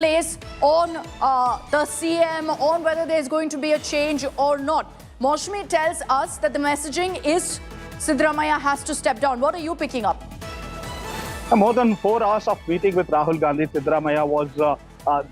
place on the CM, on whether there's going to be a change or not. Maushmi tells us that the messaging is Siddaramaiah has to step down. What are you picking up? More than 4 hours of meeting with Rahul Gandhi, Siddaramaiah was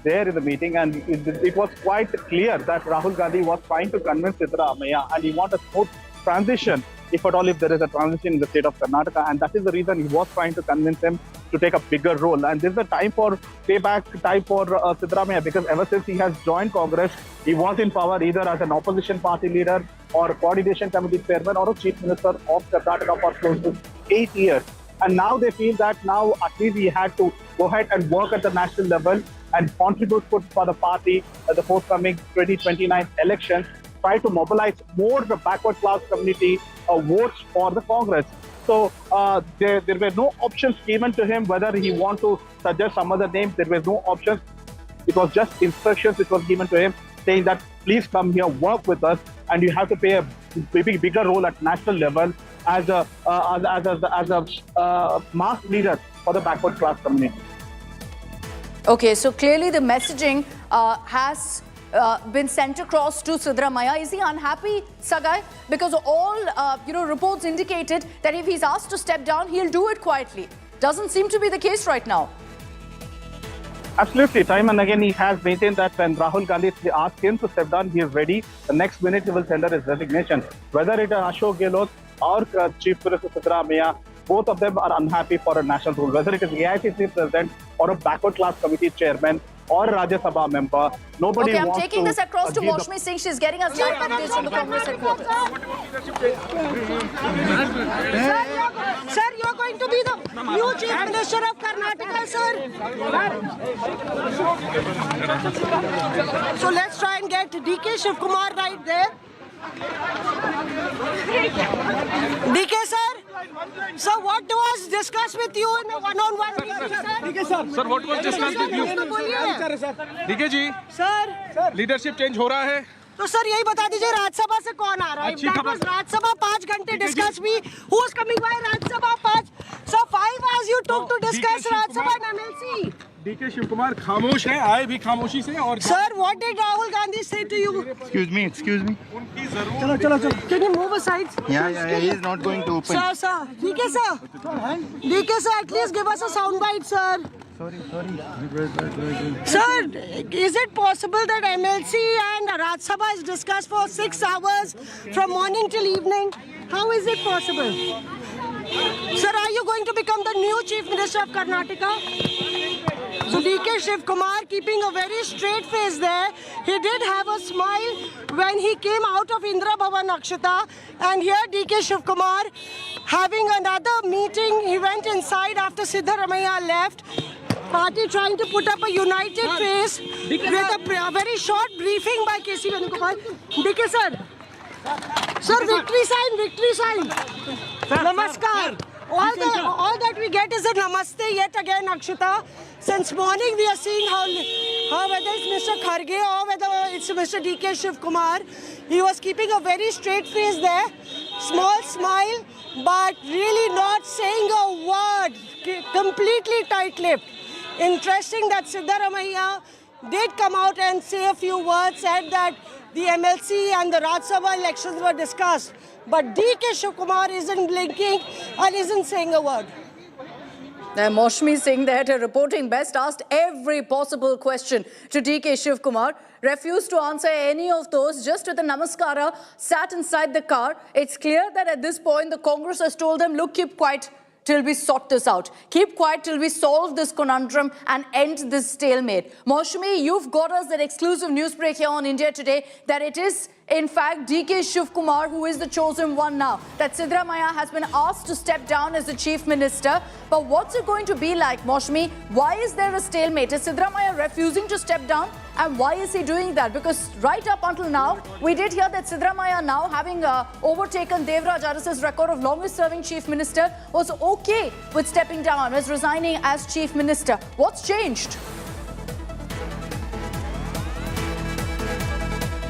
there in the meeting, and it was quite clear that Rahul Gandhi was trying to convince Siddaramaiah, and he wanted a smooth transition, if at all if there is a transition in the state of Karnataka, and that is the reason he was trying to convince him to take a bigger role. And this is the time for payback, time for Siddaramaiah, because ever since he has joined Congress, he was in power either as an opposition party leader or coordination committee chairman or a chief minister of Karnataka for close to 8 years. And now they feel that now at least he had to go ahead and work at the national level and contribute for the party at the forthcoming 2029 elections, try to mobilize more the backward class community votes for the Congress. So there were no options given to him whether he want to suggest some other names. There were no options. It was just instructions which was given to him saying that please come here, work with us, and you have to play a bigger role at national level as a mass leader for the backward class community. Okay, so clearly the messaging has been sent across to Siddaramaiah. Is he unhappy, Sagai? Because all reports indicated that if he's asked to step down, he'll do it quietly. Doesn't seem to be the case right now. Absolutely. Time and again, he has maintained that when Rahul Gandhi asked him to step down, he is ready. The next minute, he will tender his resignation. Whether it is Ashok Gehlot or Chief Minister Siddaramaiah, both of them are unhappy for a national rule. Whether it is AICC president or a backward class committee chairman or a Rajya Sabha member, nobody okay, I'm wants taking this across to Maushmi Singh. She's getting us live updates from the Congress headquarters. Sir, you are going to be the new Chief Minister of Karnataka, sir. So let's try and get DK Shivkumar right there. DK, sir. So what was discussed with you in a one-on-one meeting, sir? Sir, what was discussed with you? DK ji, sir leadership change हो रहा है. तो sir यही बता दीजिए राज्यसभा से कौन आ रहा है? राज्यसभा 5 घंटे डिस्कस भी. Who is coming by Rajya Sabha 5? So 5 hours you took to discuss Rajya Sabha and MLC. DK Shivkumar खामोश है, आए भी खामोशी से और. Sir, what did Rahul Gandhi say to you? Excuse me. उनकी जरूरत. Can you move aside? Yeah, he is not going to open. Sir. DK sir, at least give us a soundbite, sir. Sorry. Sir, is it possible that MLC and Rajya Sabha is discussed for 6 hours from morning till evening? How is it possible? Sir, are you going to become the new Chief Minister of Karnataka? So DK Shivkumar keeping a very straight face there. He did have a smile when he came out of Indra Bhavan Akshata. And here DK Shivkumar having another meeting. He went inside after Siddaramaiah left. Party trying to put up a united face with a very short briefing by KC Venugopal. DK sir. Sir, victory sign. Namaskar. All that we get is a namaste yet again, Akshita. Since morning we are seeing how whether it's Mr. Kharge or whether it's Mr. DK Shivkumar, he was keeping a very straight face there, small smile, but really not saying a word, completely tight-lipped. Interesting that Siddaramaiah did come out and say a few words, said that the MLC and the Rajya Sabha elections were discussed. But DK Shivkumar isn't blinking and isn't saying a word. Maushmi Singh there, her reporting best, asked every possible question to DK Shivkumar, refused to answer any of those, just with a namaskara, sat inside the car. It's clear that at this point the Congress has told them, look, keep quiet till we sort this out. Keep quiet till we solve this conundrum and end this stalemate. Maushmi, you've got us that exclusive news break here on India Today that it is in fact DK Shivkumar who is the chosen one now. That Siddaramaiah has been asked to step down as the chief minister. But what's it going to be like, Maushmi? Why is there a stalemate? Is Siddaramaiah refusing to step down? And why is he doing that? Because right up until now, we did hear that Siddaramaiah, now having overtaken Devraj Aras's record of longest serving chief minister, was okay with stepping down, was resigning as chief minister. What's changed?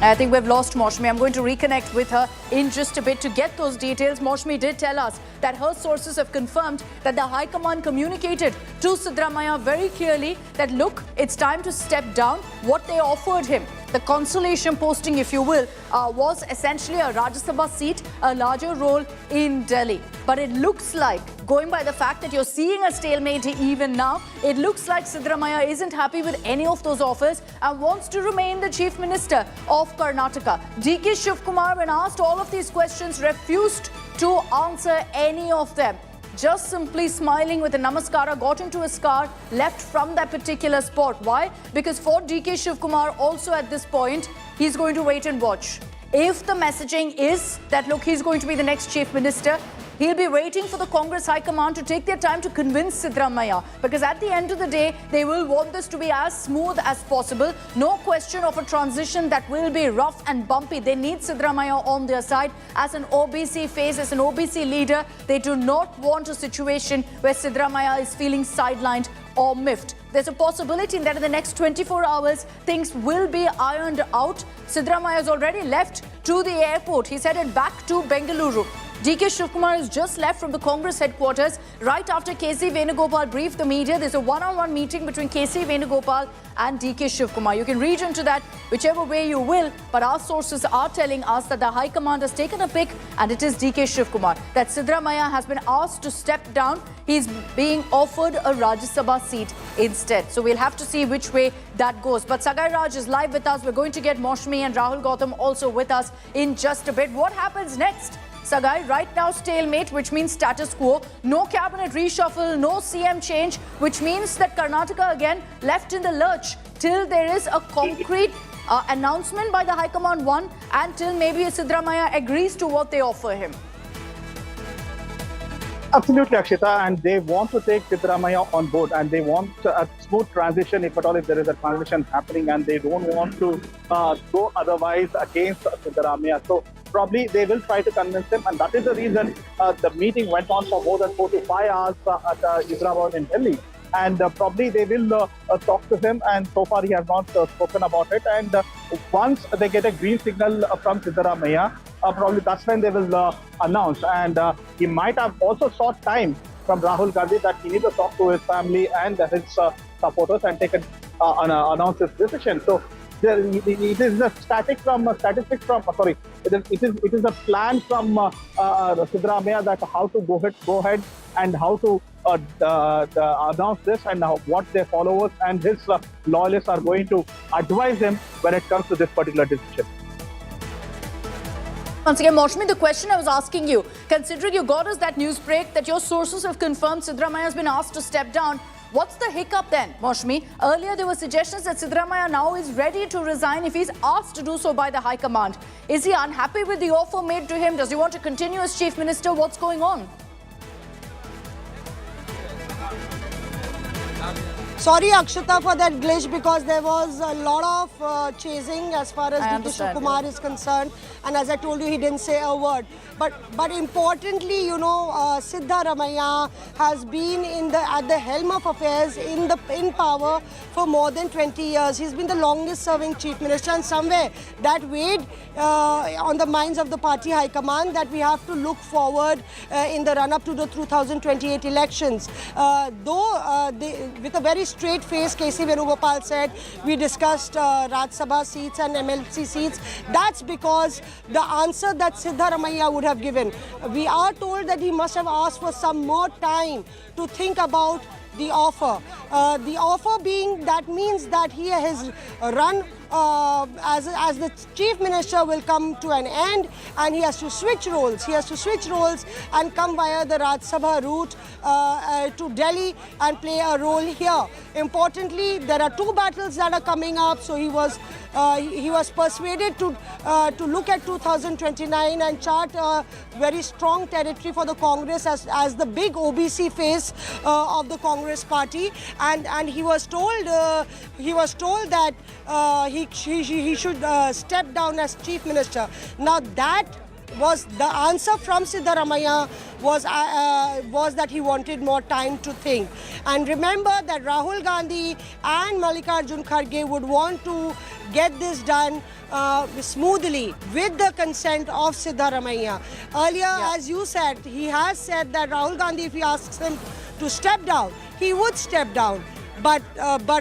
I think we've lost Maushmi. I'm going to reconnect with her in just a bit to get those details. Maushmi did tell us that her sources have confirmed that the High Command communicated to Siddaramaiah very clearly that, look, it's time to step down. What they offered him, the consolation posting, if you will, was essentially a Rajya Sabha seat, a larger role in Delhi. But it looks like, going by the fact that you're seeing a stalemate even now, it looks like Siddaramaiah isn't happy with any of those offers and wants to remain the Chief Minister of Karnataka. DK Shivkumar, when asked all of these questions, refused to answer any of them. Just simply smiling with a namaskara, got into his car, left from that particular spot. Why? Because for DK Shivkumar, also at this point, he's going to wait and watch. If the messaging is that, look, he's going to be the next Chief Minister, he'll be waiting for the Congress High Command to take their time to convince Siddaramaiah. Because at the end of the day, they will want this to be as smooth as possible. No question of a transition that will be rough and bumpy. They need Siddaramaiah on their side. As an OBC face, as an OBC leader, they do not want a situation where Siddaramaiah is feeling sidelined or miffed. There's a possibility that in the next 24 hours, things will be ironed out. Siddaramaiah has already left to the airport. He's headed back to Bengaluru. DK Shivkumar has just left from the Congress headquarters right after KC Venugopal briefed the media. There's a one-on-one meeting between KC Venugopal and DK Shivkumar. You can read into that whichever way you will, but our sources are telling us that the High Command has taken a pick and it is DK Shivkumar. That Siddaramaiah has been asked to step down. He's being offered a Rajya Sabha seat instead. So we'll have to see which way that goes. But Sagai Raj is live with us. We're going to get Maushmi and Rahul Gautam also with us in just a bit. What happens next? Sagai, right now stalemate, which means status quo. No cabinet reshuffle, no CM change, which means that Karnataka again left in the lurch till there is a concrete announcement by the High Command one and till maybe Siddaramaiah agrees to what they offer him. Absolutely, Akshita, and they want to take Siddaramaiah on board and they want a smooth transition, if at all, if there is a transition happening, and they don't want to go otherwise against Siddaramaiah. So probably they will try to convince him, and that is the reason the meeting went on for more than 4 to 5 hours at Hyderabad in Delhi. And probably they will talk to him, and so far he has not spoken about it. And once they get a green signal from Siddaramaiah, probably that's when they will announce. And he might have also sought time from Rahul Gandhi that he needs to talk to his family and his supporters and take announce his decision. So it is a it is a plan from Siddaramaiah that how to go ahead and how to announce this, and what their followers and his loyalists are going to advise him when it comes to this particular decision. Once again, Maushmi, the question I was asking you, considering you got us that news break that your sources have confirmed Siddaramaiah has been asked to step down, what's the hiccup then, Maushmi? Earlier there were suggestions that Siddaramaiah now is ready to resign if he's asked to do so by the High Command. Is he unhappy with the offer made to him? Does he want to continue as Chief Minister? What's going on? Sorry, Akshita, for that glitch, because there was a lot of chasing as far as DK Shivkumar is concerned, and as I told you, he didn't say a word. But importantly, you know, Siddaramaiah has been at the helm of affairs in power for more than 20 years. He's been the longest-serving Chief Minister, and somewhere that weighed on the minds of the party high command that we have to look forward in the run-up to the 2028 elections. With a very straight face, KC Venugopal said, we discussed Rajya Sabha seats and MLC seats. That's because the answer that Siddaramaiah would have given. We are told that he must have asked for some more time to think about the offer. The offer being, that means that he has run as the Chief Minister will come to an end, and he has to switch roles. He has to switch roles and come via the Rajya Sabha route to Delhi and play a role here. Importantly, there are 2 battles that are coming up, so he was persuaded to look at 2029 and chart a very strong territory for the Congress as the big OBC face of the Congress party, and he was told that he should step down as Chief Minister. Now that the answer from Siddaramaiah was that he wanted more time to think. And remember that Rahul Gandhi and Mallikarjun Kharge would want to get this done smoothly with the consent of Siddaramaiah. Earlier, as you said, he has said that Rahul Gandhi, if he asks him to step down, he would step down. But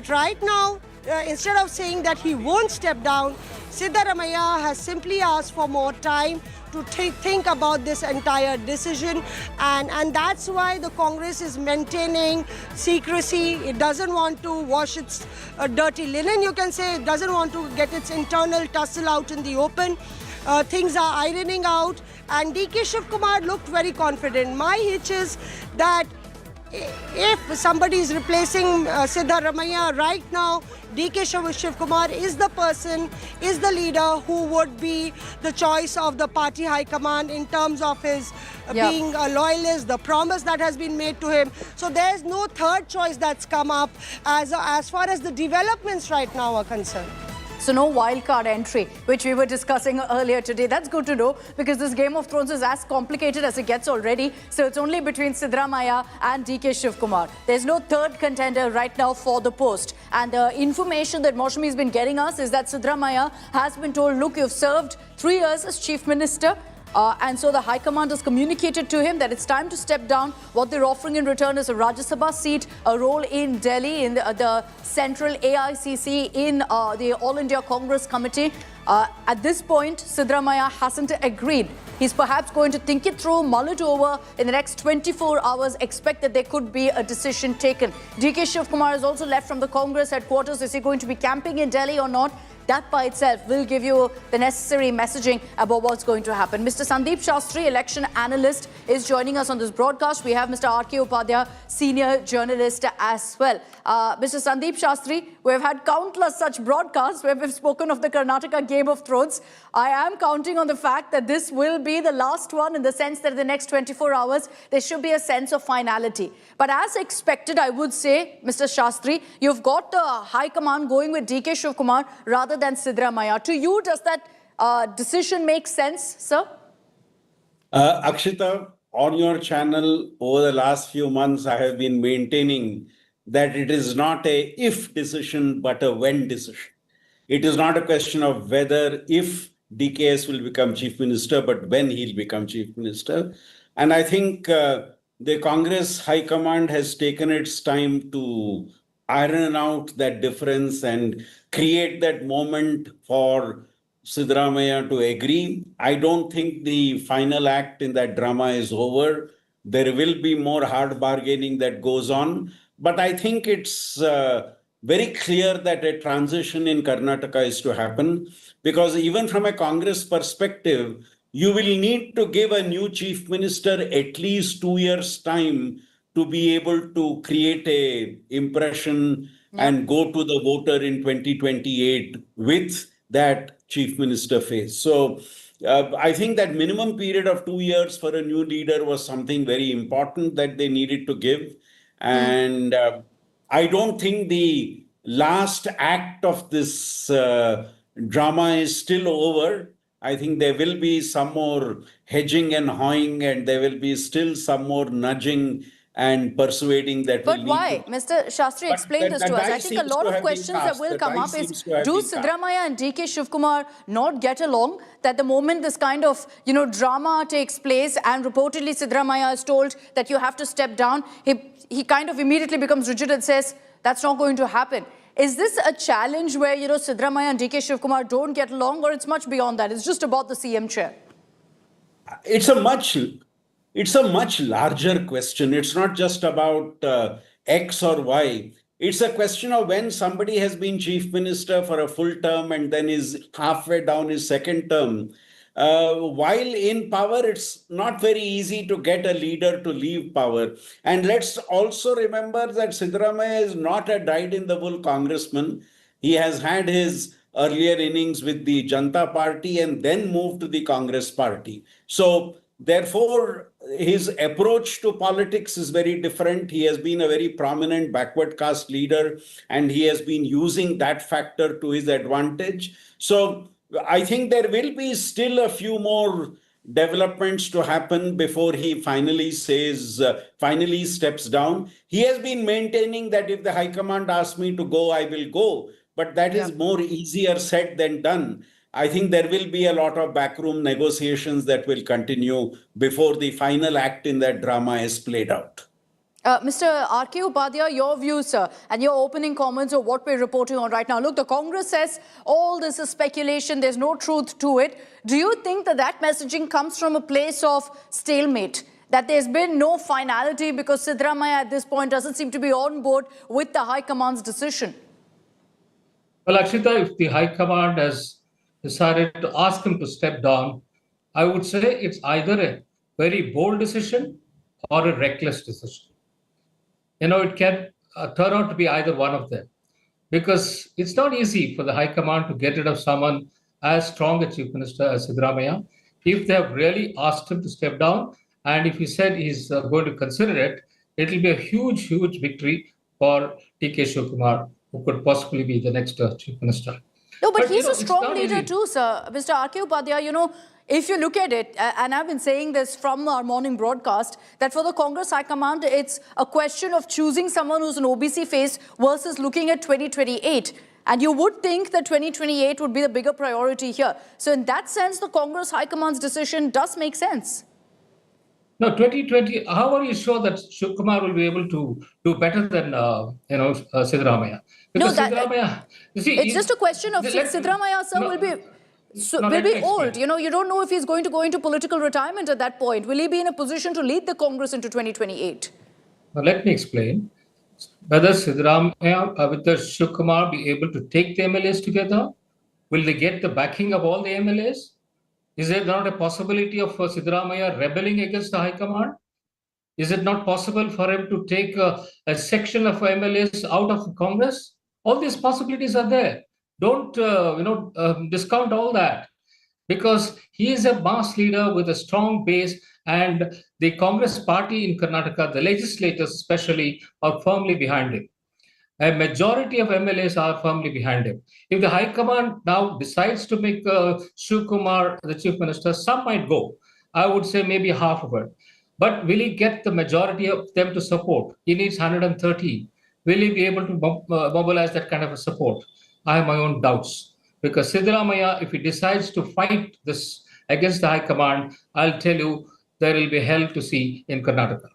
right now, instead of saying that he won't step down, Siddaramaiah has simply asked for more time to think about this entire decision, and that's why the Congress is maintaining secrecy. It doesn't want to wash its dirty linen, you can say. It doesn't want to get its internal tussle out in the open. Things are ironing out, and DK Shivkumar looked very confident. My hitch is that if somebody is replacing Siddaramaiah right now, DK Shivkumar is the person, is the leader who would be the choice of the party high command in terms of his being a loyalist, the promise that has been made to him. So there's no third choice that's come up as far as the developments right now are concerned. So no wildcard entry, which we were discussing earlier today. That's good to know, because this Game of Thrones is as complicated as it gets already. So it's only between Siddaramaiah and DK Shivkumar. There's no third contender right now for the post. And the information that Maushami has been getting us is that Siddaramaiah has been told, look, you've served 3 years as Chief Minister. And so the High Command has communicated to him that it's time to step down. What they're offering in return is a Rajya Sabha seat, a role in Delhi, in the central AICC, in the All India Congress Committee. At this point, Siddaramaiah hasn't agreed. He's perhaps going to think it through, mull it over in the next 24 hours, expect that there could be a decision taken. DK Shivkumar has also left from the Congress headquarters. Is he going to be camping in Delhi or not? That by itself will give you the necessary messaging about what's going to happen. Mr. Sandeep Shastri, election analyst, is joining us on this broadcast. We have Mr. R.K. Upadhyay, senior journalist as well. Mr. Sandeep Shastri, we've had countless such broadcasts where we've spoken of the Karnataka Game of Thrones. I am counting on the fact that this will be the last one, in the sense that in the next 24 hours, there should be a sense of finality. But as expected, I would say, Mr. Shastri, you've got the High Command going with DK Shivkumar rather than Siddaramaiah. To you, does that decision make sense, sir? Akshita, on your channel over the last few months, I have been maintaining that it is not a if decision, but a when decision. It is not a question of whether if DKS will become Chief Minister, but when he'll become Chief Minister. And I think the Congress High Command has taken its time to iron out that difference and create that moment for Siddaramaiah to agree. I don't think the final act in that drama is over. There will be more hard bargaining that goes on. But I think it's very clear that a transition in Karnataka is to happen, because even from a Congress perspective, you will need to give a new chief minister at least 2 years' time to be able to create a impression and go to the voter in 2028 with that chief minister face. So I think that minimum period of 2 years for a new leader was something very important that they needed to give. And I don't think the last act of this drama is still over. I think there will be some more hedging and hawing, and there will be still some more nudging and persuading that. But why? Mr. Shastri, explain this to us. I think a lot of questions that will come up is, do Siddaramaiah and DK Shivkumar not get along? That the moment this kind of, drama takes place and reportedly Siddaramaiah is told that you have to step down, he kind of immediately becomes rigid and says, that's not going to happen. Is this a challenge where, Siddaramaiah and DK Shivkumar don't get along, or it's much beyond that? It's just about the CM chair. It's a much larger question. It's not just about X or Y. It's a question of when somebody has been chief minister for a full term and then is halfway down his second term. While in power, it's not very easy to get a leader to leave power. And let's also remember that Siddaramaiah is not a dyed-in-the-wool congressman. He has had his earlier innings with the Janata Party and then moved to the Congress Party. So therefore, his approach to politics is very different. He has been a very prominent backward caste leader, and he has been using that factor to his advantage. So I think there will be still a few more developments to happen before he finally steps down. He has been maintaining that if the High Command asks me to go, I will go. But that is more easier said than done. I think there will be a lot of backroom negotiations that will continue before the final act in that drama is played out. Mr. R.K. Upadhyay, your views, sir, and your opening comments of what we're reporting on right now. Look, the Congress says all this is speculation, there's no truth to it. Do you think that that messaging comes from a place of stalemate? That there's been no finality because Siddaramaiah at this point doesn't seem to be on board with the High Command's decision? Well, Akshita, if the High Command has decided to ask him to step down, I would say it's either a very bold decision or a reckless decision. It can turn out to be either one of them, because it's not easy for the High Command to get rid of someone as strong a Chief Minister as Siddaramaiah. If they have really asked him to step down, and if he said he's going to consider it, it will be a huge, huge victory for TK Shivakumar, who could possibly be the next Chief Minister. No, but he's a strong leader too, sir. Mr. R.K. Upadhyay, if you look at it, and I've been saying this from our morning broadcast, that for the Congress High Command, it's a question of choosing someone who's an OBC face versus looking at 2028. And you would think that 2028 would be the bigger priority here. So in that sense, the Congress High Command's decision does make sense. No, 2020, how are you sure that Shivakumar will be able to do better than, Siddaramaiah? Because Siddaramaiah, you see, it's just a question of Siddaramaiah, sir, will be old. You don't know if he's going to go into political retirement at that point. Will he be in a position to lead the Congress into 2028? Now, let me explain. Whether Siddaramaiah, whether Shivakumar be able to take the MLAs together? Will they get the backing of all the MLAs? Is there not a possibility of Siddaramaiah rebelling against the High Command? Is it not possible for him to take a section of MLAs out of Congress? All these possibilities are there. Don't discount all that, because he is a mass leader with a strong base, and the Congress party in Karnataka, the legislators especially, are firmly behind him. A majority of MLAs are firmly behind him. If the High Command now decides to make Shivakumar the Chief Minister, some might go. I would say maybe half of it. But will he get the majority of them to support? He needs 130. Will he be able to mobilize that kind of a support? I have my own doubts. Because Siddaramaiah, if he decides to fight this against the High Command, I'll tell you, there will be hell to see in Karnataka.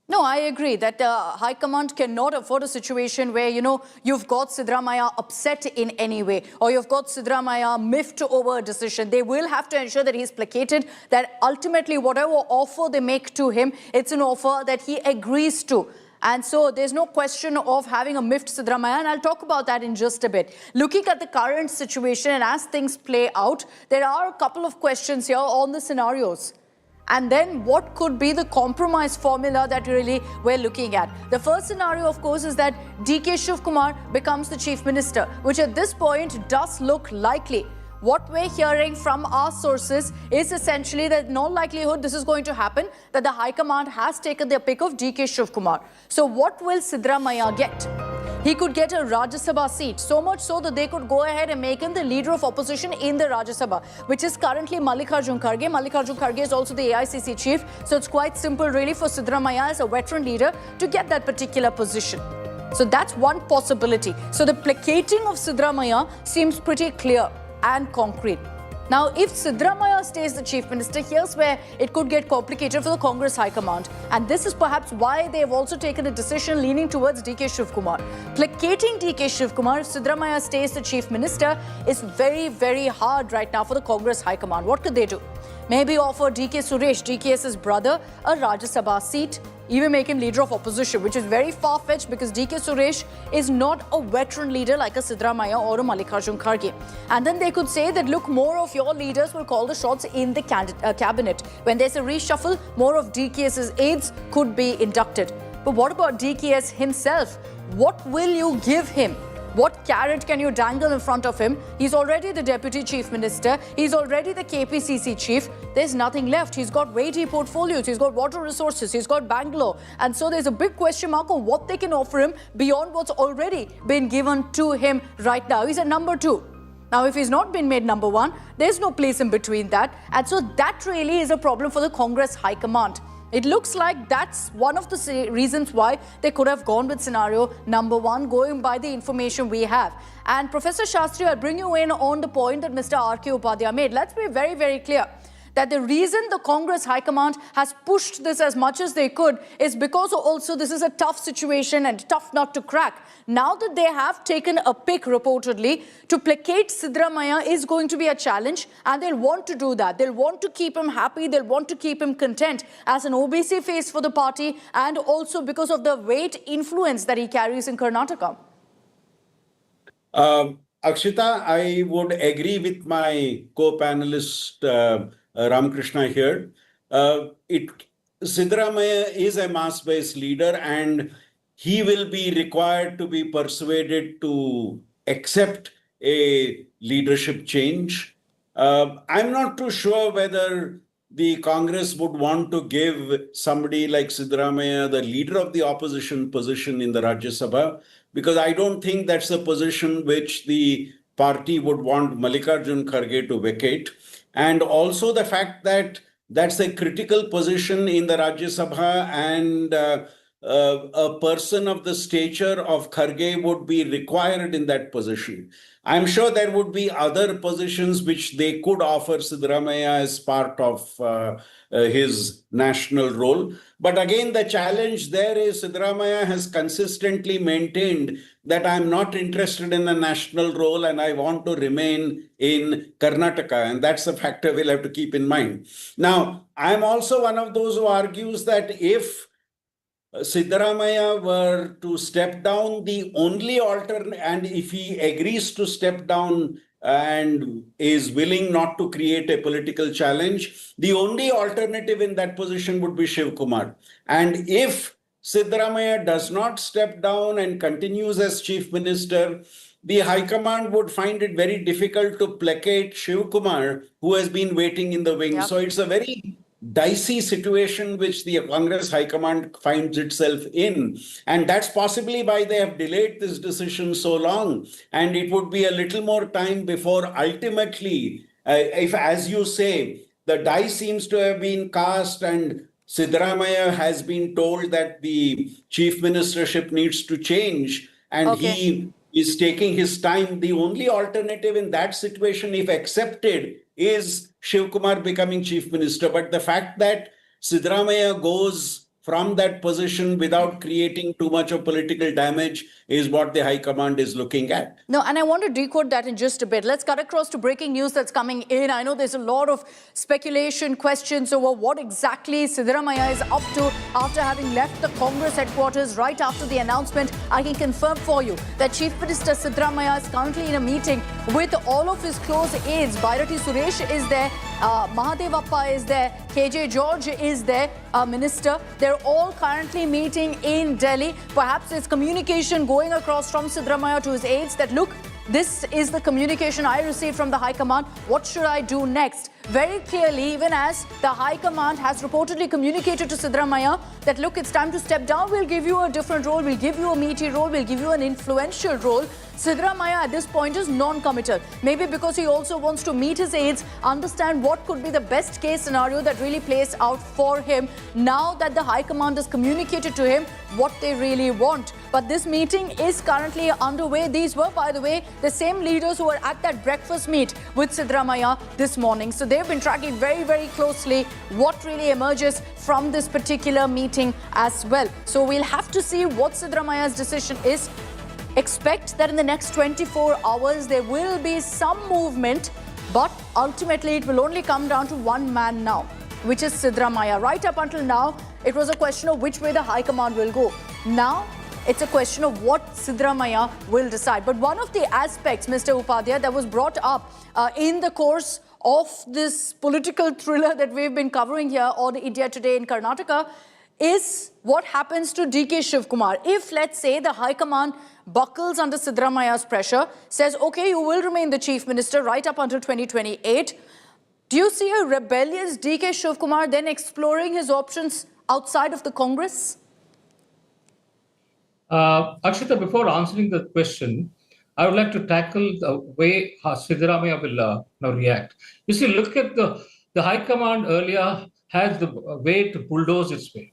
No, I agree that High Command cannot afford a situation where, you've got Siddaramaiah upset in any way, or you've got Siddaramaiah miffed over a decision. They will have to ensure that he's placated, that ultimately whatever offer they make to him, it's an offer that he agrees to. And so there's no question of having a miffed Siddaramaiah, and I'll talk about that in just a bit. Looking at the current situation and as things play out, there are a couple of questions here on the scenarios. And then what could be the compromise formula that really we're looking at? The first scenario, of course, is that DK Shivakumar becomes the Chief Minister, which at this point does look likely. What we're hearing from our sources is essentially that in all likelihood this is going to happen, that the High Command has taken their pick of DK Shivakumar. So what will Siddaramaiah get? He could get a Rajya Sabha seat, so much so that they could go ahead and make him the leader of opposition in the Rajya Sabha, which is currently Mallikarjun Kharge. Mallikarjun Kharge is also the AICC chief, so it's quite simple really for Siddaramaiah as a veteran leader to get that particular position. So that's one possibility. So the placating of Siddaramaiah seems pretty clear and concrete. Now, if Siddaramaiah stays the Chief Minister, here's where it could get complicated for the Congress High Command. And this is perhaps why they have also taken a decision leaning towards DK Shivakumar. Placating DK Shivakumar, if Siddaramaiah stays the Chief Minister, is very, very hard right now for the Congress High Command. What could they do? Maybe offer DK Suresh, DKS's brother, a Rajya Sabha seat, even make him leader of opposition, which is very far-fetched because DK Suresh is not a veteran leader like a Siddaramaiah or a Mallikarjun Kharge. And then they could say that, look, more of your leaders will call the shots in the cabinet. When there's a reshuffle, more of DKS's aides could be inducted. But what about DKS himself? What will you give him? What carrot can you dangle in front of him? He's already the Deputy Chief Minister. He's already the KPCC Chief. There's nothing left. He's got weighty portfolios. He's got water resources. He's got Bangalore. And so there's a big question mark on what they can offer him beyond what's already been given to him right now. He's at number 2. Now, if he's not been made number one, there's no place in between that. And so that really is a problem for the Congress High Command. It looks like that's one of the reasons why they could have gone with scenario number one, going by the information we have. And Professor Shastri, I'll bring you in on the point that Mr. R.K. Upadhyay made. Let's be very, very clear that the reason the Congress High Command has pushed this as much as they could is because also this is a tough situation and tough nut to crack. Now that they have taken a pick reportedly to placate Siddaramaiah is going to be a challenge, and they'll want to do that. They'll want to keep him happy. They'll want to keep him content as an OBC face for the party, and also because of the weight influence that he carries in Karnataka. Akshita, I would agree with my co-panelist Ramakrishna here. Siddaramaiah is a mass-based leader, and he will be required to be persuaded to accept a leadership change. I'm not too sure whether the Congress would want to give somebody like Siddaramaiah, the leader of the opposition position in the Rajya Sabha, because I don't think that's a position which the party would want Mallikarjun Kharge to vacate. And also the fact that that's a critical position in the Rajya Sabha, and a person of the stature of Kharge would be required in that position. I'm sure there would be other positions which they could offer Siddaramaiah as part of his national role. But again, the challenge there is Siddaramaiah has consistently maintained that I'm not interested in a national role and I want to remain in Karnataka. And that's a factor we'll have to keep in mind. Now, I'm also one of those who argues that if Siddaramaiah were to step down, the only alternate, and if he agrees to step down and is willing not to create a political challenge, the only alternative in that position would be Shiv Kumar. And if Siddaramaiah does not step down and continues as chief minister, the High Command would find it very difficult to placate Shiv Kumar, who has been waiting in the wings. Yep. So it's a very dicey situation which the Congress High Command finds itself in. And that's possibly why they have delayed this decision so long. And it would be a little more time before ultimately, if, as you say, the die seems to have been cast and Siddaramaiah has been told that the chief ministership needs to change, and he is taking his time. The only alternative in that situation, if accepted, is Shiv Kumar becoming chief minister. But the fact that Siddaramaiah goes from that position without creating too much of political damage is what the High Command is looking at. No, and I want to decode that in just a bit. Let's cut across to breaking news that's coming in. I know there's a lot of speculation, questions over what exactly Siddaramaiah is up to after having left the Congress headquarters right after the announcement. I can confirm for you that Chief Minister Siddaramaiah is currently in a meeting with all of his close aides. Bhairati Suresh is there, Mahadevappa is there, KJ George is there, Minister. They're all currently meeting in Delhi. Perhaps it's communication going across from Siddaramaiah to his aides that, look, this is the communication I received from the High Command. What should I do next? Very clearly, even as the High Command has reportedly communicated to Siddaramaiah that, look, it's time to step down. We'll give you a different role. We'll give you a meaty role. We'll give you an influential role. Siddaramaiah at this point is non-committal. Maybe because he also wants to meet his aides, understand what could be the best case scenario that really plays out for him now that the High Command has communicated to him what they really want. But this meeting is currently underway. These were, by the way, the same leaders who were at that breakfast meet with Siddaramaiah this morning. So they've been tracking very, very closely what really emerges from this particular meeting as well. So we'll have to see what Siddaramaiah's decision is. Expect that in the next 24 hours, there will be some movement, but ultimately it will only come down to one man now, which is Siddaramaiah. Right up until now, it was a question of which way the High Command will go. Now, it's a question of what Siddaramaiah will decide. But one of the aspects, Mr. Upadhyay, that was brought up in the course of this political thriller that we've been covering here on India Today in Karnataka is what happens to DK Shiv Kumar. If, let's say, the High Command buckles under Siddaramaiah's pressure, says, okay, you will remain the chief minister right up until 2028, do you see a rebellious DK Shiv Kumar then exploring his options outside of the Congress? Akshita, before answering the question, I would like to tackle the way Siddaramaiah will react. You see, look at the High Command earlier has the way to bulldoze its way.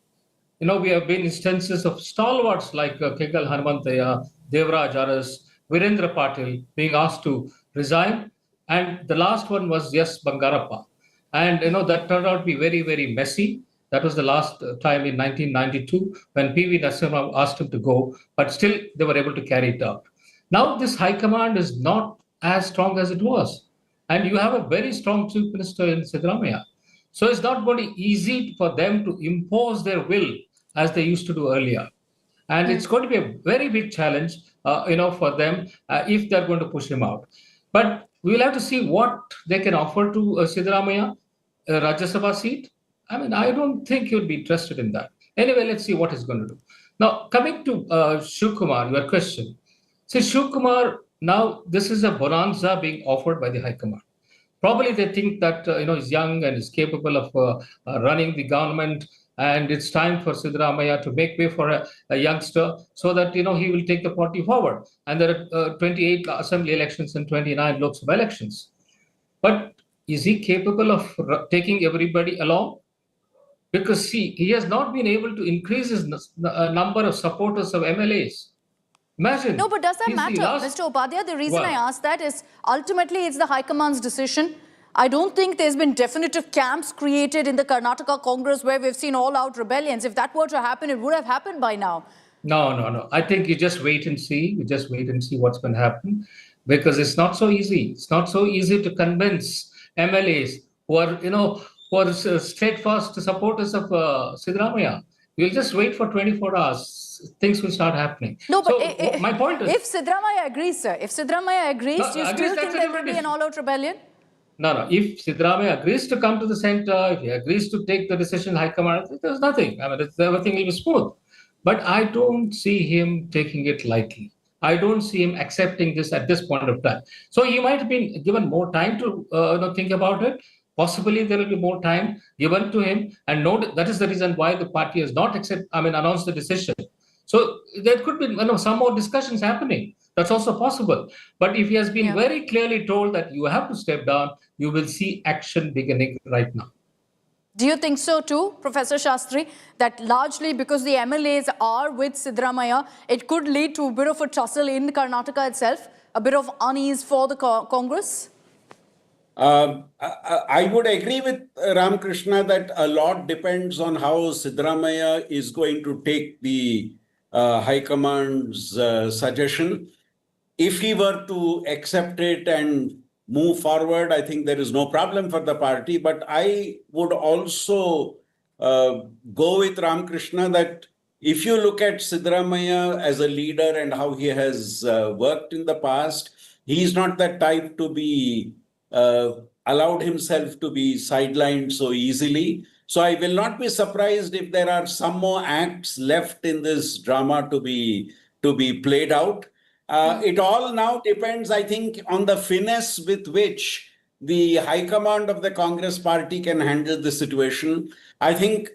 We have been instances of stalwarts like Kegal Hanumantaya, Devraj Aras, Virendra Patil being asked to resign. And the last one was yes, Bangarappa. And that turned out to be very, very messy. That was the last time in 1992 when P.V. Narasimha asked him to go, but still they were able to carry it out. Now this high command is not as strong as it was. And you have a very strong chief minister in Siddaramaiah. So it's not going to be easy for them to impose their will as they used to do earlier. And it's going to be a very big challenge, for them if they're going to push him out. But we'll have to see what they can offer to Siddaramaiah, a Rajya Sabha seat. I mean, I don't think he would be interested in that. Anyway, let's see what he's going to do. Now, coming to Shiv Kumar, your question. See, Shiv Kumar, now this is a bonanza being offered by the High Command. Probably they think that he's young and is capable of running the government, and it's time for Siddaramaiah to make way for a youngster so that he will take the party forward. And there are 28 assembly elections and 29 Lok Sabha elections. But is he capable of taking everybody along? Because see, he has not been able to increase his number of supporters of MLAs. Imagine. No, but does that matter, Mr. Upadhyay? The reason I ask that is ultimately it's the High Command's decision. I don't think there's been definitive camps created in the Karnataka Congress where we've seen all-out rebellions. If that were to happen, it would have happened by now. No. I think you just wait and see. You just wait and see what's going to happen, because it's not so easy. It's not so easy to convince MLAs who are, steadfast supporters of Siddaramaiah. We'll just wait for 24 hours. Things will start happening. No, but my point is, if Siddaramaiah agrees, sir, if Siddaramaiah agrees, do you still think there will be an all-out rebellion? No. If Siddaramaiah agrees to come to the center, if he agrees to take the decision, High Command, there's nothing. I mean, everything will be smooth. But I don't see him taking it lightly. I don't see him accepting this at this point of time. So he might have been given more time to think about it. Possibly there will be more time given to him. And that is the reason why the party has not announced the decision. So there could be some more discussions happening. That's also possible. But if he has been very clearly told that you have to step down, you will see action beginning right now. Do you think so too, Professor Shastri, that largely because the MLAs are with Siddaramaiah, it could lead to a bit of a tussle in Karnataka itself, a bit of unease for the Congress? I would agree with Ramakrishna that a lot depends on how Siddaramaiah is going to take the High Command's suggestion. If he were to accept it and move forward, I think there is no problem for the party. But I would also go with Ramakrishna that if you look at Siddaramaiah as a leader and how he has worked in the past, he is not that type to be allowed himself to be sidelined so easily. So I will not be surprised if there are some more acts left in this drama to be played out. It all now depends, I think, on the finesse with which the High Command of the Congress party can handle the situation. I think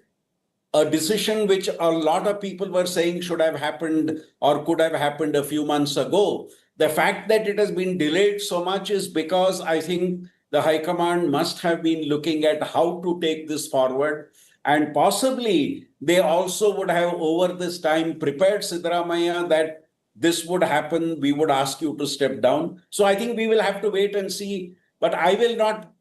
a decision which a lot of people were saying should have happened or could have happened a few months ago. The fact that it has been delayed so much is because I think the High Command must have been looking at how to take this forward. And possibly they also would have over this time prepared Siddaramaiah that this would happen, we would ask you to step down. So I think we will have to wait and see. But I will not,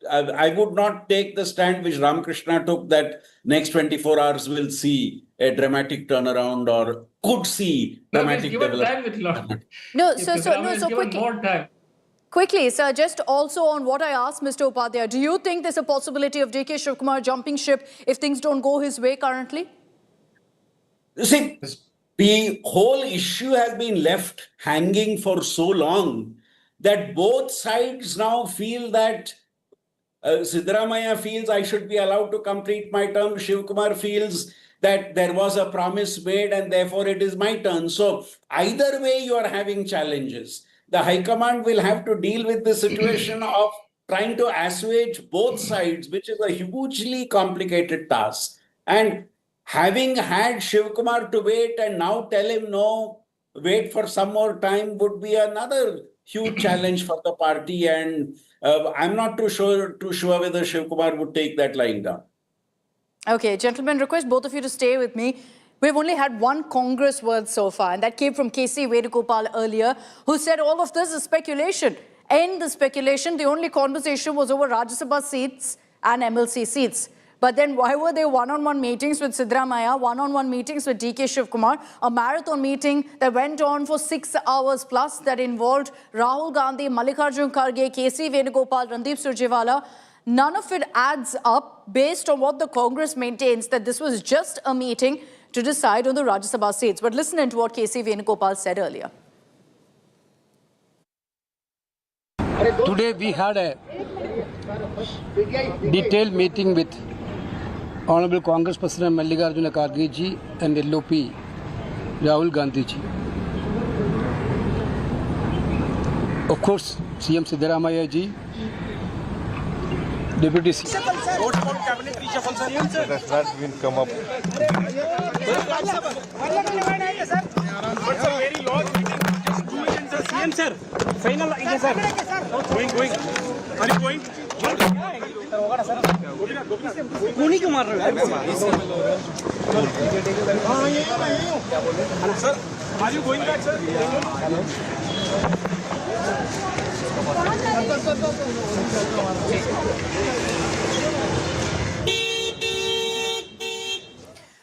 I would not take the stand which Ramakrishna took that next 24 hours will see a dramatic turnaround or could see dramatic development. Quickly, sir, just also on what I asked Mr. Upadhyay, do you think there's a possibility of DK Shivkumar jumping ship if things don't go his way currently? See, the whole issue has been left hanging for so long that both sides now feel that Siddaramaiah feels I should be allowed to complete my term. Shivkumar feels that there was a promise made and therefore it is my turn. So either way you are having challenges. The High Command will have to deal with the situation of trying to assuage both sides, which is a hugely complicated task. And having had Shivkumar to wait and now tell him, no, wait for some more time would be another huge challenge for the party. And I'm not too sure whether Shiv Kumar would take that lying down. Okay, gentlemen, request both of you to stay with me. We've only had one Congress word so far, and that came from KC Venugopal earlier, who said all of this is speculation. End the speculation. The only conversation was over Rajya Sabha seats and MLC seats. But then why were there one-on-one meetings with Siddaramaiah, one-on-one meetings with DK Shivkumar, a marathon meeting that went on for 6 hours plus that involved Rahul Gandhi, Mallikarjun Kharge, KC Venugopal, Randeep Surjewala? None of it adds up based on what the Congress maintains, that this was just a meeting to decide on the Rajya Sabha seats. But listen to what KC Venugopal said earlier. Today we had a detailed meeting with Honorable Congress President Mallikarjun Kharge ji and LOP Rahul Gandhi ji. Of course, CM Siddaramaiah ji, Deputy CM. That's not been come up. CM sir, final is sir. Going. Are you going? Kuni क्यों मार रहे हो? Sir, are you going back, sir?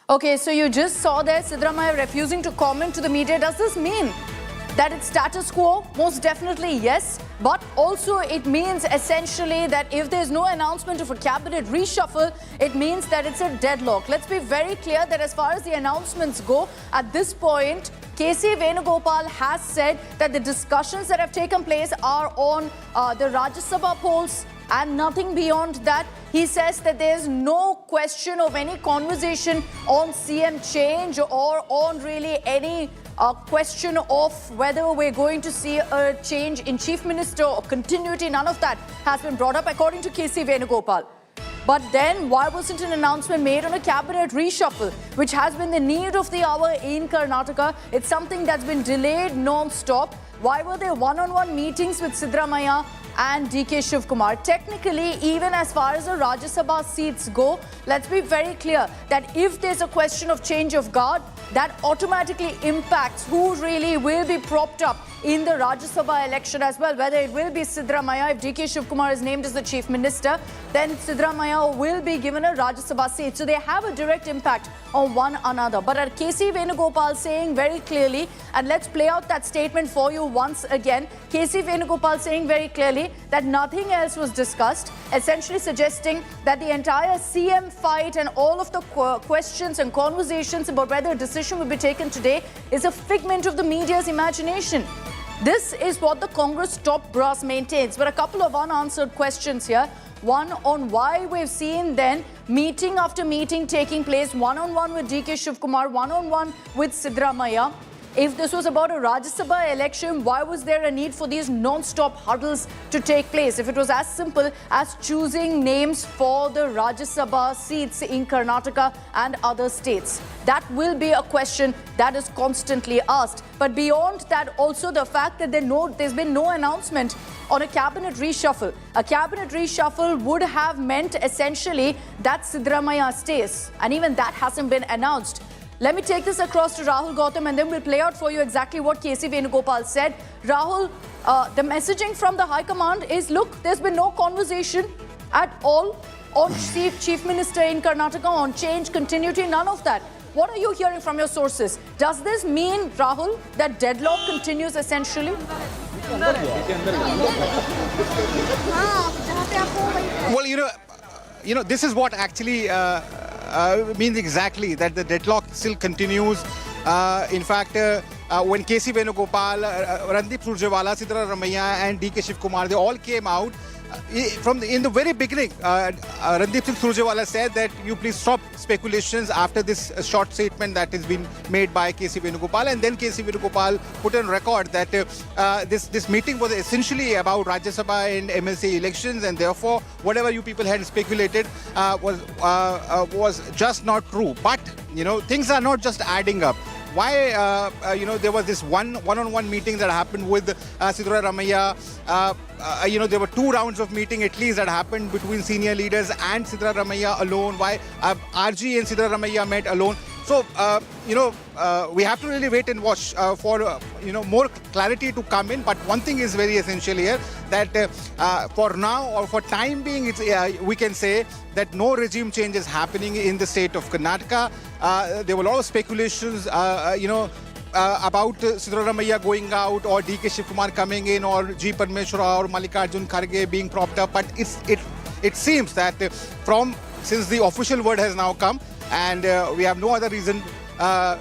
Okay, so you just saw there Siddaramaiah refusing to comment to the media. Does this mean that it's status quo? Most definitely yes. But also it means essentially that if there's no announcement of a cabinet reshuffle, it means that it's a deadlock. Let's be very clear that as far as the announcements go, at this point, KC Venugopal has said that the discussions that have taken place are on the Rajya Sabha polls and nothing beyond that. He says that there's no question of any conversation on CM change or on really any question of whether we're going to see a change in Chief Minister or continuity. None of that has been brought up according to KC Venugopal. But then why wasn't an announcement made on a cabinet reshuffle, which has been the need of the hour in Karnataka? It's something that's been delayed non-stop. Why were there one-on-one meetings with Siddaramaiah and DK Shivkumar? Technically, even as far as the Rajya Sabha seats go, let's be very clear that if there's a question of change of guard, that automatically impacts who really will be propped up in the Rajya Sabha election as well. Whether it will be Siddaramaiah, if DK Shivkumar is named as the Chief Minister, then Siddaramaiah will be given a Rajya Sabha seat. So they have a direct impact on one another. But at KC Venugopal saying very clearly, and let's play out that statement for you once again, KC Venugopal saying very clearly that nothing else was discussed, essentially suggesting that the entire CM fight and all of the questions and conversations about whether a decision will be taken today is a figment of the media's imagination. This is what the Congress top brass maintains. But a couple of unanswered questions here. One on why we've seen then meeting after meeting taking place, one-on-one with DK Shivkumar, one-on-one with Siddaramaiah. If this was about a Rajya Sabha election, why was there a need for these non-stop huddles to take place? If it was as simple as choosing names for the Rajya Sabha seats in Karnataka and other states, that will be a question that is constantly asked. But beyond that, also the fact that there's been no announcement on a cabinet reshuffle. A cabinet reshuffle would have meant essentially that Siddaramaiah stays, and even that hasn't been announced. Let me take this across to Rahul Gautam and then we'll play out for you exactly what KC Venugopal said. Rahul, the messaging from the High Command is, look, there's been no conversation at all on Chief Minister in Karnataka, on change, continuity, none of that. What are you hearing from your sources? Does this mean, Rahul, that deadlock continues essentially? Well, you know, this is what actually means exactly that the deadlock still continues. In fact, when KC Venugopal, Randeep Surjewala, Siddaramaiah and DK Shivkumar, they all came out. In the very beginning, Randeep Singh Surjewala said that you please stop speculations after this short statement that has been made by KC Venugopal, and then KC Venugopal put on record that this meeting was essentially about Rajya Sabha and MLC elections, and therefore whatever you people had speculated was just not true. But things are not just adding up. why there was this one-on-one meeting that happened with Siddaramaiah. There were 2 rounds of meeting at least that happened between senior leaders and Siddaramaiah alone. Why RG and Siddaramaiah met alone. So, we have to really wait and watch for, more clarity to come in. But one thing is very essential here, that for now or for time being, we can say that no regime change is happening in the state of Karnataka. There were a lot of speculations, about Siddaramaiah going out or DK Shivkumar coming in or G. Parmeshwara or Mallikarjun Kharge being propped up. But it seems that since the official word has now come, and we have no other reason,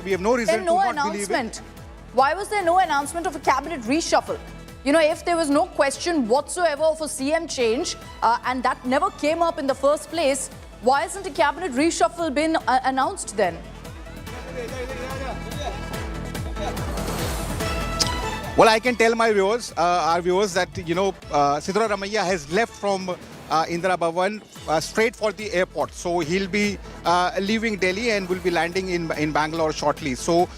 we have no reason to not believe it. Why was there no announcement of a cabinet reshuffle? If there was no question whatsoever of a CM change, and that never came up in the first place, why hasn't a cabinet reshuffle been announced then? Well, I can tell my viewers, our viewers, that Siddaramaiah has left from Indira Bhavan straight for the airport. So he'll be leaving Delhi and will be landing in Bangalore shortly. So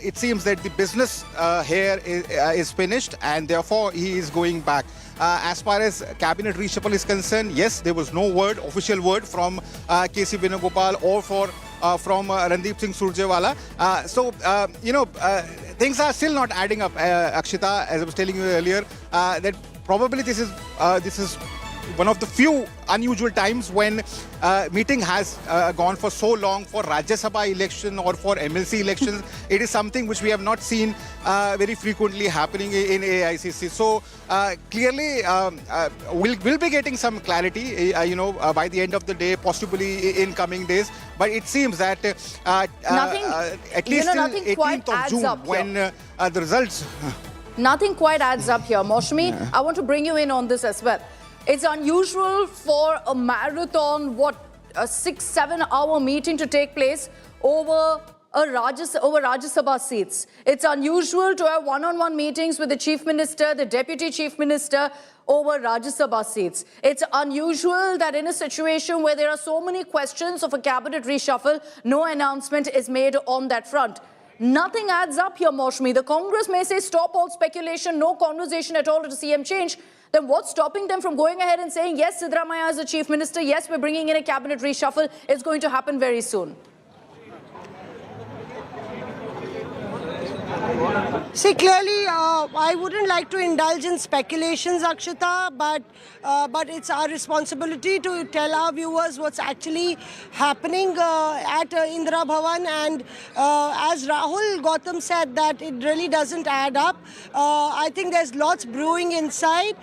it seems that the business here is finished, and therefore he is going back. As far as cabinet reshuffle is concerned, yes, there was no official word from KC Venugopal or from Randeep Singh Surjewala. Things are still not adding up, Akshita, as I was telling you earlier, that probably this is one of the few unusual times when meeting has gone for so long for Rajya Sabha election or for MLC elections. It is something which we have not seen very frequently happening in AICC. So clearly we'll be getting some clarity, by the end of the day, possibly in coming days. But it seems that at least till 18th of June, when the results... Nothing quite adds up here. Moshmi, I want to bring you in on this as well. It's unusual for a marathon, a 6-7 hour meeting to take place over Rajya Sabha seats. It's unusual to have one-on-one meetings with the Chief Minister, the Deputy Chief Minister over Rajya Sabha seats. It's unusual that in a situation where there are so many questions of a cabinet reshuffle, no announcement is made on that front. Nothing adds up here, Moshmi. The Congress may say stop all speculation, no conversation at all to CM change. Then what's stopping them from going ahead and saying, yes, Siddaramaiah is the Chief Minister, yes, we're bringing in a cabinet reshuffle, it's going to happen very soon? See, clearly, I wouldn't like to indulge in speculations, Akshita, but it's our responsibility to tell our viewers what's actually happening at Indira Bhavan. And as Rahul Gautam said, that it really doesn't add up. I think there's lots brewing inside.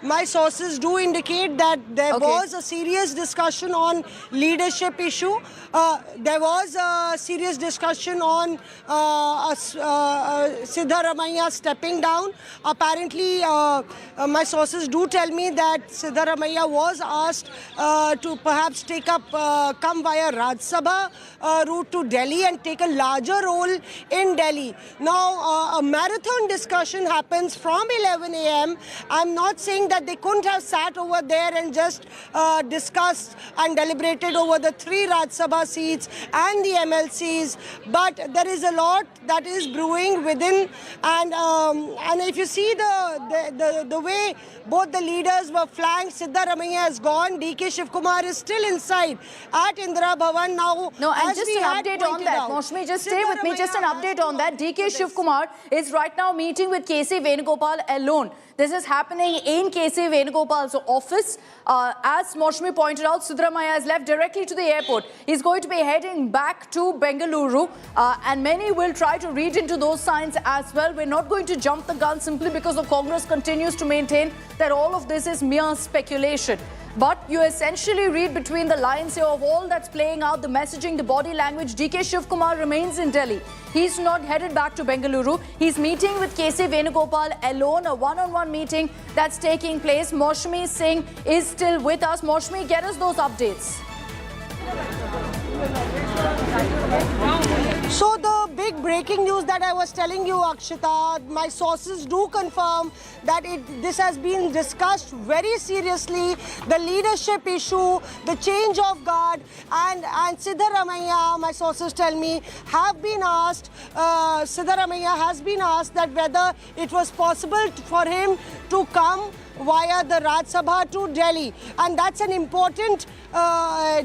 My sources do indicate that there was a serious discussion on leadership issue. There was a serious discussion on Siddaramaiah stepping down. Apparently, my sources do tell me that Siddaramaiah was asked to perhaps come via Rajya Sabha route to Delhi and take a larger role in Delhi. Now, a marathon discussion happens from 11 a.m. I'm not saying that they couldn't have sat over there and just discussed and deliberated over the 3 Rajya Sabha seats and the MLCs, but there is a lot that is brewing within, and if you see the way both the leaders were flanked, Siddaramaiah has gone, DK Shivkumar is still inside at Indira Bhavan now. No, and just an update on that, Moshmi, just stay with me, just an update on that. DK Shivkumar is right now meeting with KC Venugopal alone. This is happening in KC Venugopal's office. As Moshmi pointed out, Siddaramaiah has left directly to the airport. He's going to be heading back to Bengaluru, and many will try to read into those signs as well. We're not going to jump the gun simply because the Congress continues to maintain that all of this is mere speculation. But you essentially read between the lines here of all that's playing out, the messaging, the body language. DK Shivkumar remains in Delhi. He's not headed back to Bengaluru. He's meeting with KC Venugopal alone, a one-on-one meeting that's taking place. Moshmi Singh is still with us. Moshmi, get us those updates. So the big breaking news that I was telling you, Akshita. My sources do confirm that this has been discussed very seriously. The leadership issue, the change of guard, and Siddaramaiah, my sources tell me, have been asked. Siddaramaiah has been asked that whether it was possible for him to come via the Raj Sabha to Delhi, and that's an important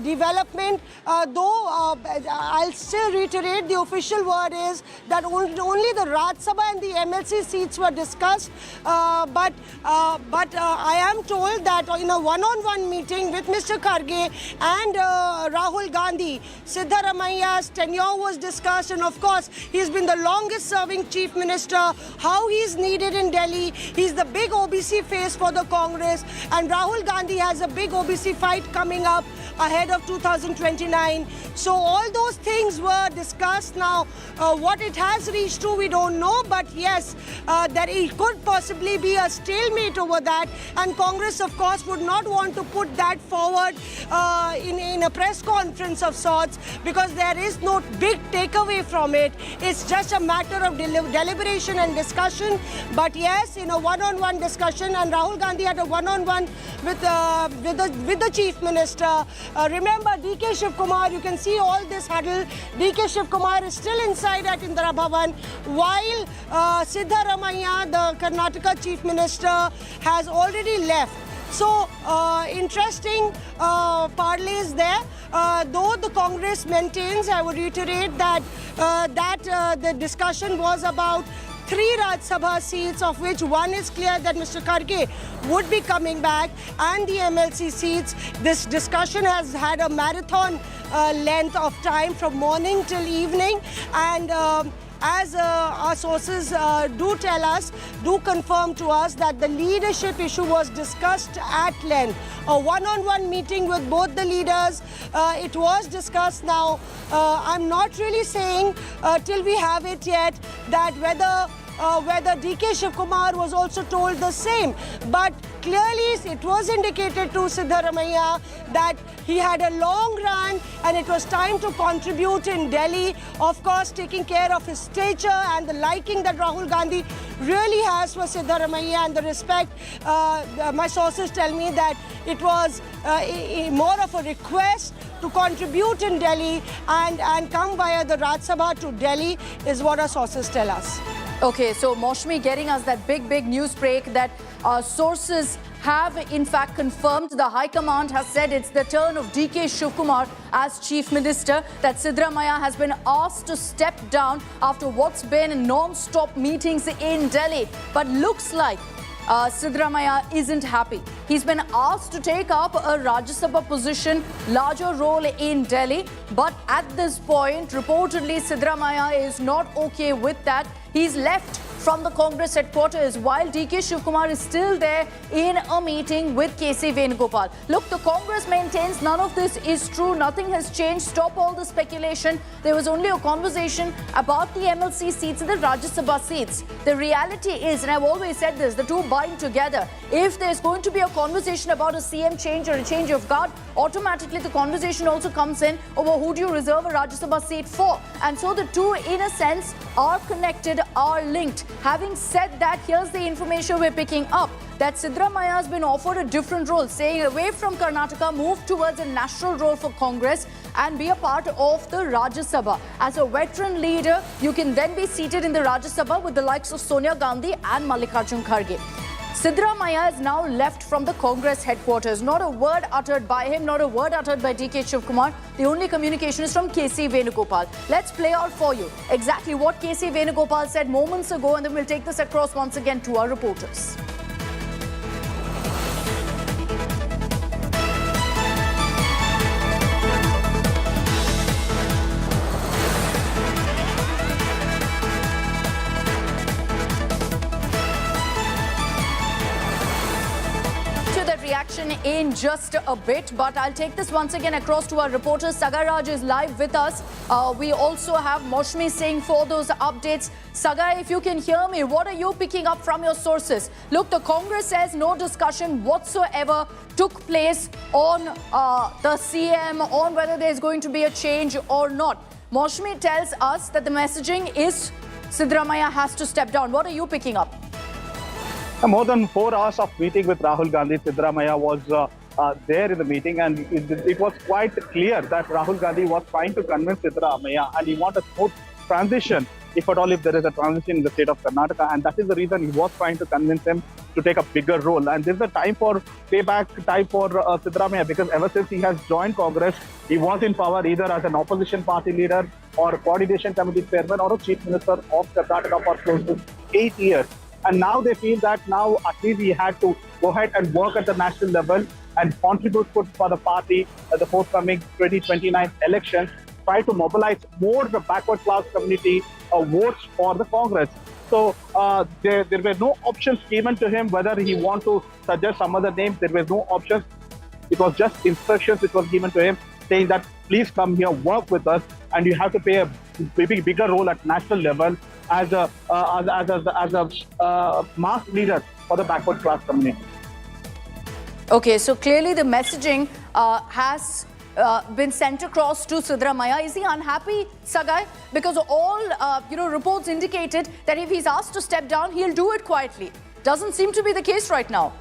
development. Though I'll still reiterate, the official word is that only the Raj Sabha and the MLC seats were discussed. But I am told that in a one-on-one meeting with Mr. Kharge and Rahul Gandhi, Siddaramaiah's tenure was discussed, and of course he's been the longest-serving chief minister. How he's needed in Delhi. He's the big OBC face for the Congress, and Rahul Gandhi has a big OBC fight coming up ahead of 2029. So all those things were discussed. Now, what it has reached to, we don't know, but yes, that it could possibly be a stalemate over that, and Congress, of course, would not want to put that forward in a press conference of sorts, because there is no big takeaway from it. It's just a matter of deliberation and discussion. But yes, in a one-on-one discussion, and Rahul Gandhi had a one-on-one with the chief minister. Remember, DK Shiv Kumar, you can see all this huddle. DK Shiv Kumar is still inside at Indira Bhavan, while Siddaramaiah, the Karnataka chief minister, has already left. So, interesting parlays there. Though the Congress maintains, I would reiterate that the discussion was about 3 Raj Sabha seats, of which one is clear that Mr. Kharge would be coming back, and the MLC seats. This discussion has had a marathon length of time from morning till evening, and as our sources do tell us, do confirm to us that the leadership issue was discussed at length. A one-on-one meeting with both the leaders, it was discussed. Now, I'm not really saying till we have it yet that whether DK Shiv Kumar was also told the same, but clearly it was indicated to Siddaramaiah that he had a long run and it was time to contribute in Delhi, of course taking care of his stature and the liking that Rahul Gandhi really has for Siddaramaiah and the respect. My sources tell me that it was more of a request to contribute in Delhi and come via the Raj Sabha to Delhi is what our sources tell us. Okay, so Maushmi getting us that big news break that sources have in fact confirmed. The High Command has said it's the turn of DK Shiv Kumar as Chief Minister, that Siddaramaiah has been asked to step down after what's been non-stop meetings in Delhi. But looks like Siddaramaiah isn't happy. He's been asked to take up a Rajya Sabha position, larger role in Delhi. But at this point, reportedly, Siddaramaiah is not okay with that. He's left from the Congress headquarters while DK Shiv Kumar is still there in a meeting with KC Venugopal. Look, the Congress maintains none of this is true. Nothing has changed. Stop all the speculation. There was only a conversation about the MLC seats and the Rajya Sabha seats. The reality is, and I've always said this, the two bind together. If there's going to be a conversation about a CM change or a change of guard, automatically the conversation also comes in over who do you reserve a Rajya Sabha seat for. And so the two, in a sense, are connected, are linked. Having said that, here's the information we're picking up, that Siddaramaiah has been offered a different role, staying away from Karnataka, move towards a national role for Congress and be a part of the Rajya Sabha. As a veteran leader, you can then be seated in the Rajya Sabha with the likes of Sonia Gandhi and Mallikarjun Kharge. Siddaramaiah is now left from the Congress headquarters. Not a word uttered by him, not a word uttered by DK Shiv Kumar. The only communication is from KC Venugopal. Let's play out for you exactly what KC Venugopal said moments ago, and then we'll take this across once again to our reporters. Reaction in just a bit, but I'll take this once again across to our reporter. Sagar Raj is live with us. We also have Maushmi Singh for those updates. Sagar, if you can hear me, what are you picking up from your sources? Look, the Congress says no discussion whatsoever took place on the CM, on whether there's going to be a change or not. Maushmi tells us that the messaging is Siddaramaiah has to step down. What are you picking up? More than 4 hours of meeting with Rahul Gandhi, Siddaramaiah was there in the meeting, and it was quite clear that Rahul Gandhi was trying to convince Siddaramaiah, and he wanted a smooth transition, if at all, if there is a transition in the state of Karnataka, and that is the reason he was trying to convince him to take a bigger role. And this is a time for payback, time for Siddaramaiah, because ever since he has joined Congress, he was in power either as an opposition party leader or coordination committee chairman or a chief minister of Karnataka for close to 8 years. And now they feel that now at least he had to go ahead and work at the national level and contribute for the party at the forthcoming 2029 elections, try to mobilize more the backward class community votes for the Congress. So there were no options given to him whether he want to suggest some other names. There were no options. It was just instructions which was given to him saying that please come here, work with us, and you have to play a bigger role at national level as a mass leader for the backward class community. Okay, so clearly the messaging has been sent across to Siddaramaiah. Is he unhappy, Sagai? Because all reports indicated that if he's asked to step down, he'll do it quietly. Doesn't seem to be the case right now.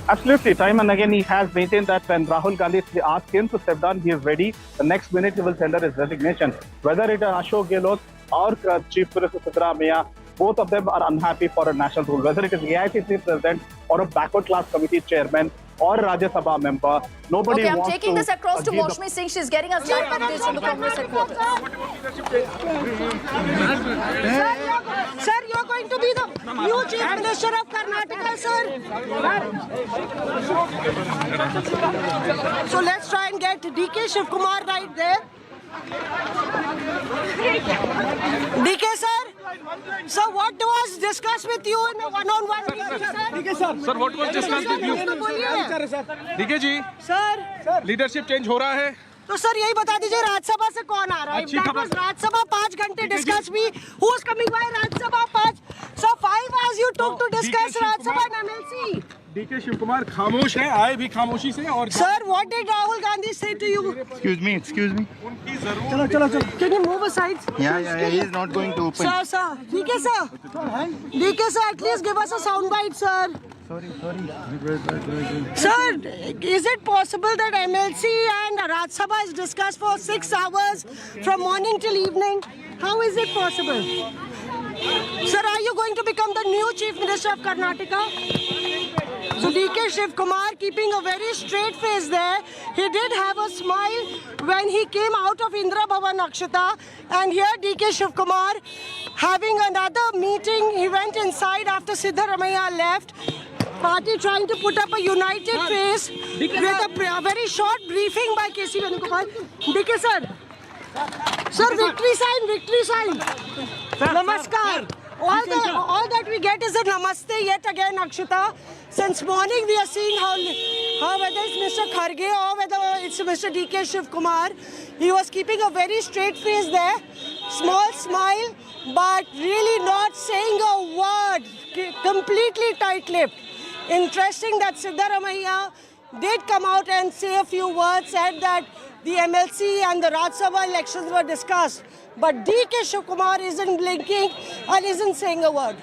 Absolutely. Time and again, he has maintained that when Rahul Gandhi asked him to step down, he is ready. The next minute, he will tender his resignation. Whether it is Ashok Gehlot or Chief Minister Siddaramaiah, both of them are unhappy for a national rule. Whether it is AICC president or a backward class committee chairman or a Rajya Sabha member, nobody okay, I'm wants taking this across to Maushmi Singh. She's getting us live updates from the Congress headquarters. Sir, you're going to be the new Chief Minister of Karnataka, sir. So let's try and get DK Shivkumar right there. DK, sir. So what was discussed with you in a one-on-one meeting, sir? Sir, what was discussed with you? DK ji, sir leadership change हो रहा है. तो sir यही बता दीजिए राज्यसभा से कौन आ रहा है? राज्यसभा 5 घंटे डिस्कस भी. Who is coming by Rajya Sabha 5? So 5 hours you took to discuss Rajya Sabha and MLC. DK Shivkumar खामोश है, आए भी खामोशी से और. Sir, what did Rahul Gandhi say to you? Excuse me. चलो. Can you move aside? Yeah, he is not going to open. Sir. DK sir, at least give us a soundbite, sir. Sorry. Sir, is it possible that MLC and Rajya Sabha is discussed for 6 hours from morning till evening? How is it possible? Sir, are you going to become the new Chief Minister of Karnataka? So DK Shivkumar keeping a very straight face there. He did have a smile when he came out of Indra Bhavan Akshata. And here DK Shivkumar having another meeting. He went inside after Siddaramaiah left. Party trying to put up a united face with a very short briefing by KC Venugopal. DK sir. Sir, victory sign. Namaskar. All that we get is a namaste yet again, Akshita. Since morning we are seeing how whether it's Mr. Kharge or whether it's Mr. DK Shivkumar, he was keeping a very straight face there, small smile, but really not saying a word, completely tight-lipped. Interesting that Siddaramaiah did come out and say a few words, said that the MLC and the Rajya Sabha elections were discussed. But DK Shivkumar isn't blinking and isn't saying a word.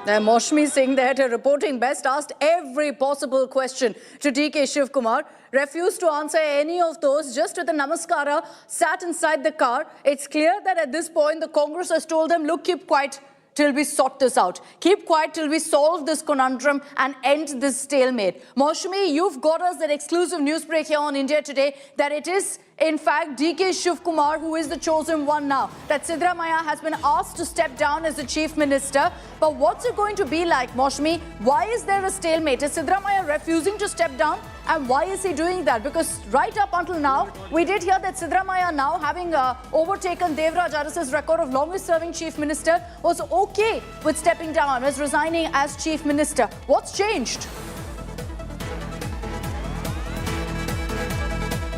Maushmi Singh there, her reporting best, asked every possible question to DK Shivkumar, refused to answer any of those, just with a namaskara, sat inside the car. It's clear that at this point the Congress has told them, look, keep quiet till we sort this out. Keep quiet till we solve this conundrum and end this stalemate. Maushmi, you've got us that exclusive news break here on India Today that it is in fact DK Shivkumar who is the chosen one now. That Siddaramaiah has been asked to step down as the chief minister. But what's it going to be like, Maushmi? Why is there a stalemate? Is Siddaramaiah refusing to step down? And why is he doing that? Because right up until now, we did hear that Siddaramaiah, now having overtaken Devraj Aras's record of longest serving chief minister, was okay with stepping down, as resigning as chief minister. What's changed?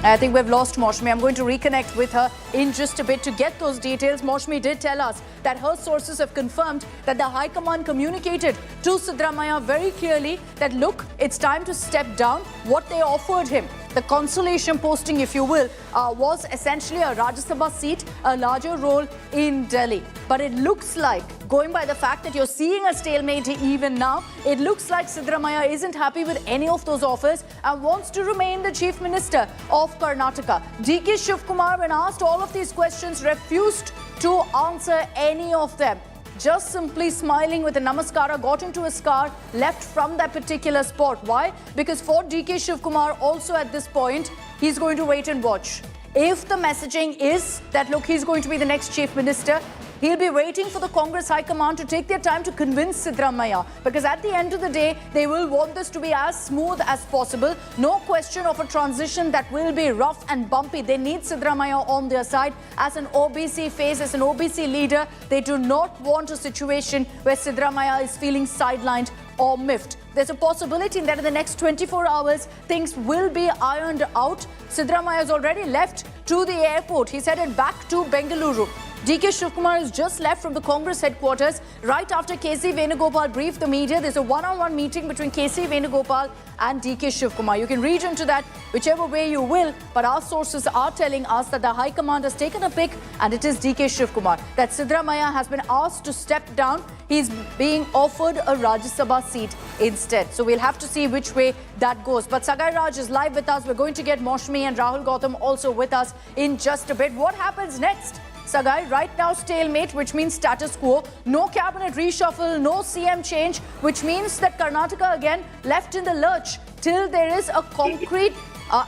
I think we've lost Maushmi. I'm going to reconnect with her in just a bit to get those details. Maushmi did tell us that her sources have confirmed that the High Command communicated to Siddaramaiah very clearly that, look, it's time to step down. What they offered him The consolation posting, if you will, was essentially a Rajya Sabha seat, a larger role in Delhi. But it looks like, going by the fact that you're seeing a stalemate even now, it looks like Siddaramaiah isn't happy with any of those offers and wants to remain the Chief Minister of Karnataka. DK Shivkumar, when asked all of these questions, refused to answer any of them. Just simply smiling with a namaskara, got into his car, left from that particular spot. Why? Because for DK Shivkumar, also at this point, he's going to wait and watch. If the messaging is that, look, he's going to be the next Chief Minister, he'll be waiting for the Congress High Command to take their time to convince Siddaramaiah. Because at the end of the day, they will want this to be as smooth as possible. No question of a transition that will be rough and bumpy. They need Siddaramaiah on their side. As an OBC face, as an OBC leader, they do not want a situation where Siddaramaiah is feeling sidelined or miffed. There's a possibility that in the next 24 hours, things will be ironed out. Siddaramaiah has already left to the airport. He's headed back to Bengaluru. DK Shivkumar has just left from the Congress headquarters right after KC Venugopal briefed the media. There's a one-on-one meeting between KC Venugopal and DK Shivkumar. You can read into that whichever way you will, but our sources are telling us that the High Command has taken a pick and it is DK Shivkumar. That Siddaramaiah has been asked to step down. He's being offered a Rajya Sabha seat instead. So we'll have to see which way that goes. But Sagai Raj is live with us. We're going to get Moshmi and Rahul Gautam also with us in just a bit. What happens next? Sagai, right now stalemate, which means status quo. No cabinet reshuffle, no CM change, which means that Karnataka again left in the lurch till there is a concrete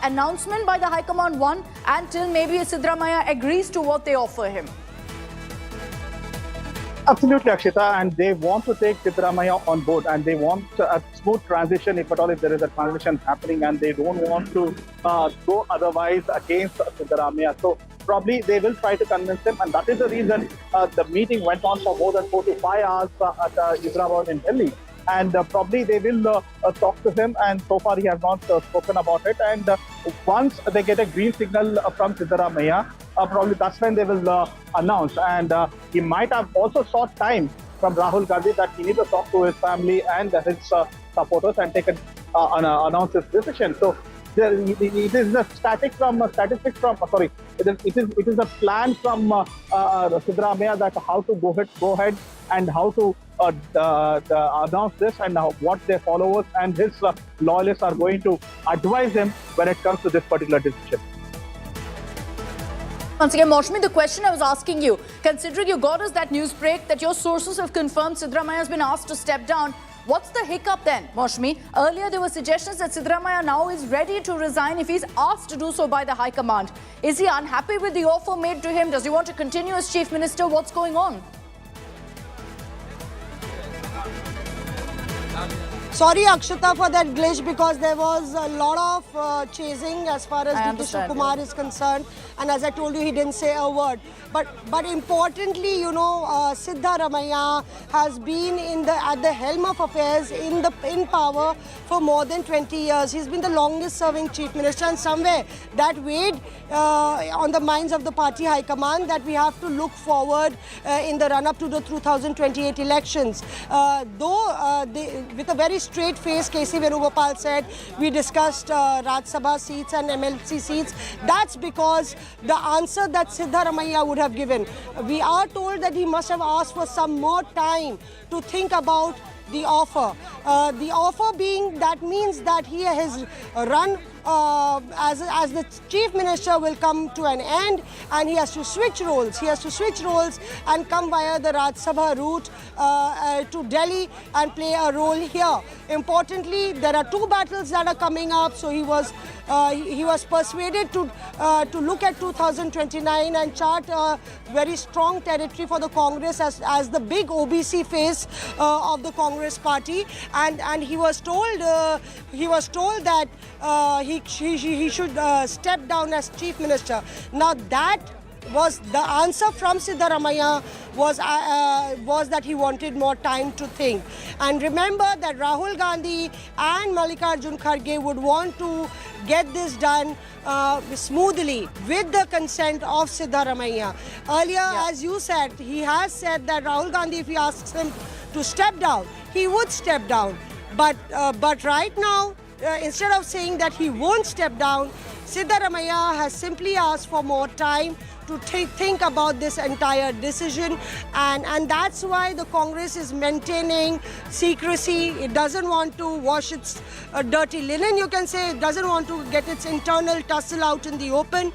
announcement by the High Command one and till maybe Siddaramaiah agrees to what they offer him. Absolutely, Akshita, and they want to take Siddaramaiah on board and they want a smooth transition, if at all, if there is a transition happening, and they don't want to go otherwise against Siddaramaiah. So probably they will try to convince him, and that is the reason the meeting went on for more than 4 to 5 hours at Hyderabad in Delhi. And probably they will talk to him, and so far he has not spoken about it. And once they get a green signal from Siddaramaiah, probably that's when they will announce. And he might have also sought time from Rahul Gandhi that he needs to talk to his family and his supporters and take announce his decision. So it is a statistic from it is a plan from Siddaramaiah that how to go ahead and how to announce this, and what their followers and his loyalists are going to advise him when it comes to this particular decision. Once again, Moshmi, the question I was asking you, considering you got us that news break that your sources have confirmed Siddaramaiah has been asked to step down, what's the hiccup then, Moshmi? Earlier there were suggestions that Siddaramaiah now is ready to resign if he's asked to do so by the High Command. Is he unhappy with the offer made to him? Does he want to continue as Chief Minister? What's going on? Sorry, Akshita, for that glitch, because there was a lot of chasing as far as DK Shivkumar is concerned, and as I told you, he didn't say a word. But importantly, you know, Siddaramaiah has been at the helm of affairs in power for more than 20 years. He's been the longest-serving Chief Minister, and somewhere that weighed on the minds of the party high command that we have to look forward in the run-up to the 2028 elections. With a very straight face, KC Venugopal said, we discussed Rajya Sabha seats and MLC seats. That's because the answer that Siddaramaiah would have given. We are told that he must have asked for some more time to think about the offer. The offer being, that means that he has run as the Chief Minister will come to an end, and he has to switch roles. He has to switch roles and come via the Rajya Sabha route to Delhi and play a role here. Importantly, there are 2 battles that are coming up, so he was persuaded to look at 2029 and chart a very strong territory for the Congress as the big OBC face of the Congress party, and he was told that he should step down as Chief Minister. Now that was the answer from Siddaramaiah was that he wanted more time to think. And remember that Rahul Gandhi and Mallikarjun Kharge would want to get this done smoothly with the consent of Siddaramaiah. Earlier, as you said, he has said that Rahul Gandhi, if he asks him to step down, he would step down. But right now, instead of saying that he won't step down, Siddaramaiah has simply asked for more time to think about this entire decision, and that's why the Congress is maintaining secrecy. It doesn't want to wash its dirty linen, you can say. It doesn't want to get its internal tussle out in the open.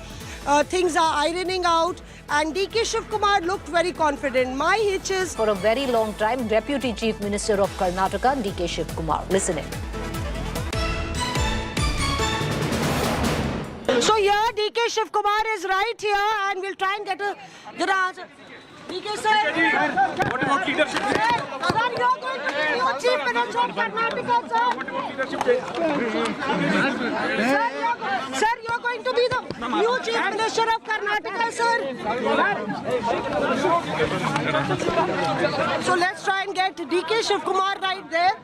Things are ironing out, and DK Shiv Kumar looked very confident. My hitch is... For a very long time, Deputy Chief Minister of Karnataka, DK Shiv Kumar. Listen in. So here DK Shiv Kumar is right here, and we'll try and get a good answer. DK sir, What about leadership? sir, you're going to be new Chief Minister of Karnataka, sir. What about leadership? Sir, you're going to be the new Chief Minister of Karnataka, sir. So let's try and get DK Shiv Kumar right there.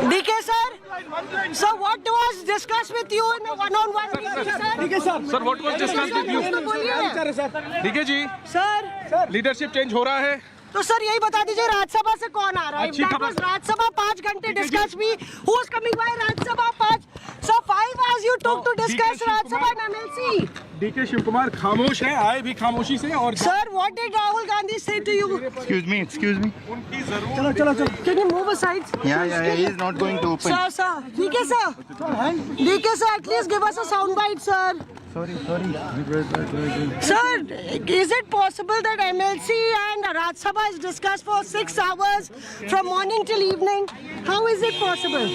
DK sir, so what was discussed with you in a one-on-one meeting, sir? Sir, what was discussed with you? DK ji, sir leadership change हो रहा है. तो sir यही बता दीजिए राज्यसभा से कौन आ रहा है? अच्छी खबर. राज्यसभा 5 घंटे डिस्कस भी. Who is coming by Rajya Sabha 5? So 5 hours you took to discuss Rajya Sabha and MLC. DK Shiv Kumar खामोश हैं, आए भी खामोशी से और. Sir, what did Rahul Gandhi say to you? Excuse me. उनकी जरूरत. Can you move aside? Yeah, he is not going to open. Sir. DK sir, at least give us a soundbite, sir. Sorry. Sir, is it possible that MLC and Rajya Sabha is discussed for 6 hours from morning till evening? How is it possible?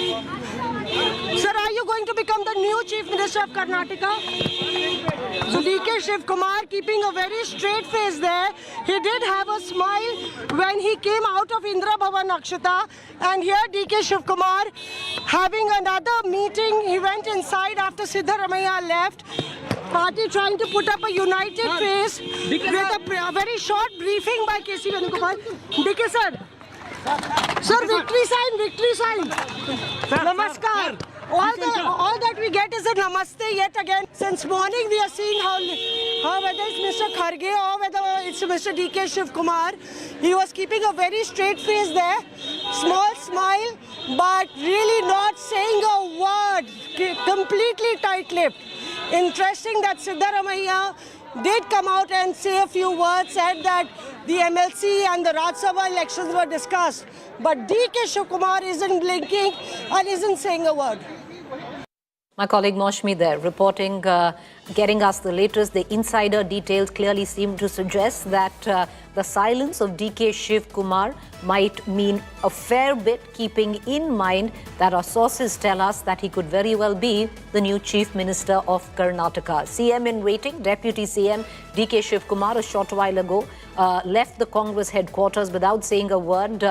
Sir, are you going to become the new Chief Minister of Karnataka? So DK Shiv Kumar keeping a very straight face there. He did have a smile when he came out of Indra Bhavan Akshata. And here DK Shiv Kumar having another meeting. He went inside after Siddaramaiah left. Party trying to put up a united face with a very short briefing by KC Venugopal. DK sir. Sir, victory sign. Namaskar. All that we get is a namaste yet again. Since morning we are seeing how whether it's Mr. Kharge or whether it's Mr. DK Shiv Kumar, he was keeping a very straight face there, small smile, but really not saying a word, completely tight-lipped. Interesting that Siddaramaiah did come out and say a few words, said that the MLC and the Rajya Sabha elections were discussed, but DK Shiv Kumar isn't blinking and isn't saying a word. My colleague Moshmi there reporting, getting us the latest. The insider details clearly seem to suggest that the silence of DK Shiv Kumar might mean a fair bit, keeping in mind that our sources tell us that he could very well be the new Chief Minister of Karnataka. CM in waiting, Deputy CM DK Shiv Kumar a short while ago left the Congress headquarters without saying a word,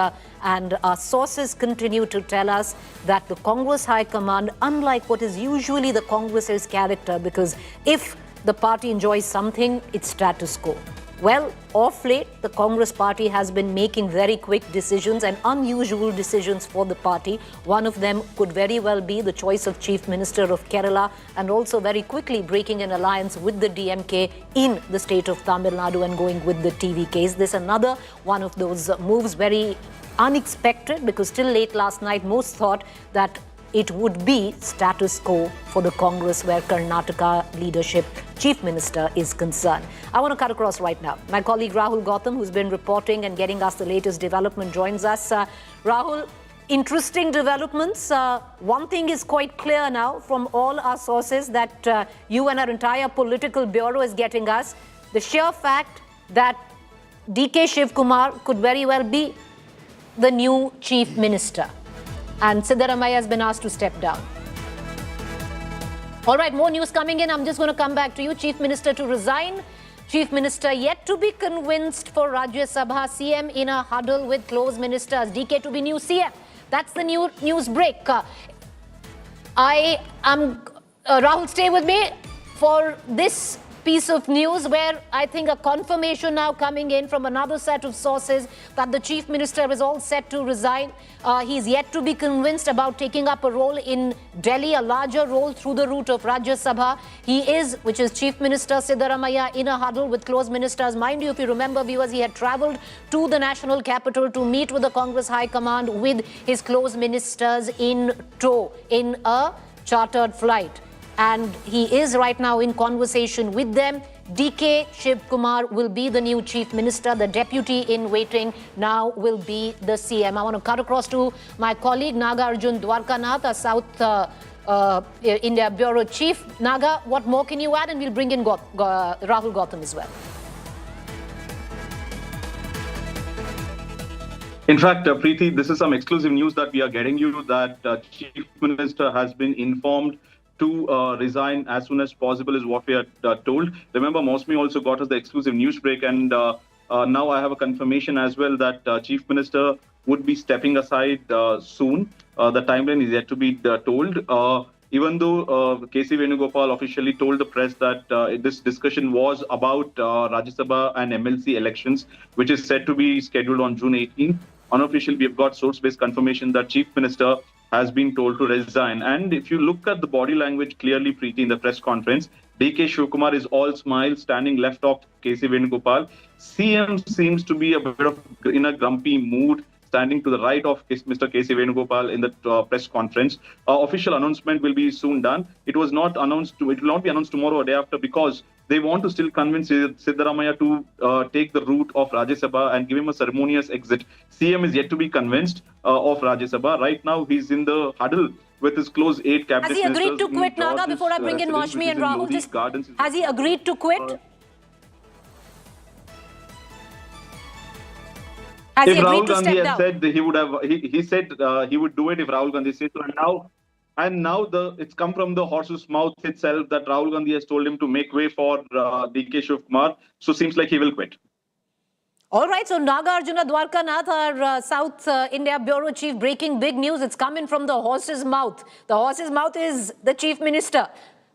and our sources continue to tell us that the Congress High Command, unlike what is usually the Congress's character, because if the party enjoys something, it's status quo. Well, of late, the Congress party has been making very quick decisions and unusual decisions for the party. One of them could very well be the choice of Chief Minister of Kerala, and also very quickly breaking an alliance with the DMK in the state of Tamil Nadu and going with the TV case. This is another one of those moves, very unexpected, because till late last night, most thought that it would be status quo for the Congress where Karnataka leadership Chief Minister is concerned. I want to cut across right now. My colleague Rahul Gautam, who's been reporting and getting us the latest development, joins us. Rahul, interesting developments. One thing is quite clear now from all our sources that you and our entire political bureau is getting us. The sheer fact that DK Shiv Kumar could very well be the new Chief Minister. And Siddaramaiah has been asked to step down. All right, more news coming in. I'm just going to come back to you. Chief Minister to resign. Chief Minister yet to be convinced for Rajya Sabha. CM in a huddle with close ministers. DK to be new CM. That's the new news break. Rahul, stay with me. For this piece of news where I think a confirmation now coming in from another set of sources that the Chief Minister is all set to resign. He's yet to be convinced about taking up a role in Delhi, a larger role through the route of Rajya Sabha. He is, which is Chief Minister Siddaramaiah, in a huddle with close ministers. Mind you, if you remember, viewers, he had travelled to the national capital to meet with the Congress High Command with his close ministers in tow in a chartered flight. And he is right now in conversation with them. DK Shiv Kumar will be the new Chief Minister. The deputy in waiting now will be the CM. I want to cut across to my colleague Nagarjun Dwarkanath, a South India Bureau Chief. Naga, what more can you add? And we'll bring in Rahul Gautam as well. In fact, Preeti, this is some exclusive news that we are getting you that Chief Minister has been informed to resign as soon as possible is what we are told. Remember, Mosmi also got us the exclusive news break, and now I have a confirmation as well that Chief Minister would be stepping aside soon. The timeline is yet to be told. Even though K.C. Venugopal officially told the press that this discussion was about Rajya Sabha and MLC elections, which is said to be scheduled on June 18th. Unofficially, we have got source-based confirmation that Chief Minister has been told to resign. And if you look at the body language clearly, Preeti, in the press conference, DK Shivkumar is all smiles, standing left of K.C. Venugopal. CM seems to be a bit of in a grumpy mood, standing to the right of Mr. K.C. Venugopal in the press conference. Official announcement will be soon done. It was not announced. It will not be announced tomorrow or day after because they want to still convince Siddaramaiah to take the route of Rajya Sabha and give him a ceremonious exit. CM is yet to be convinced of Rajya Sabha. Right now, he's in the huddle with his close 8 cabinet ministers. Has he agreed to quit, Naga, before I bring in Mashmi and Rahul? Has he agreed to quit? Has he agreed to step down? Said he would have. He said he would do it if Rahul Gandhi said so. And now it's come from the horse's mouth itself that Rahul Gandhi has told him to make way for DK Shivkumar. So seems like he will quit. All right, so Nagarjuna Dwarkanath, our South India Bureau Chief, breaking big news. It's coming from the horse's mouth. The horse's mouth is the Chief Minister,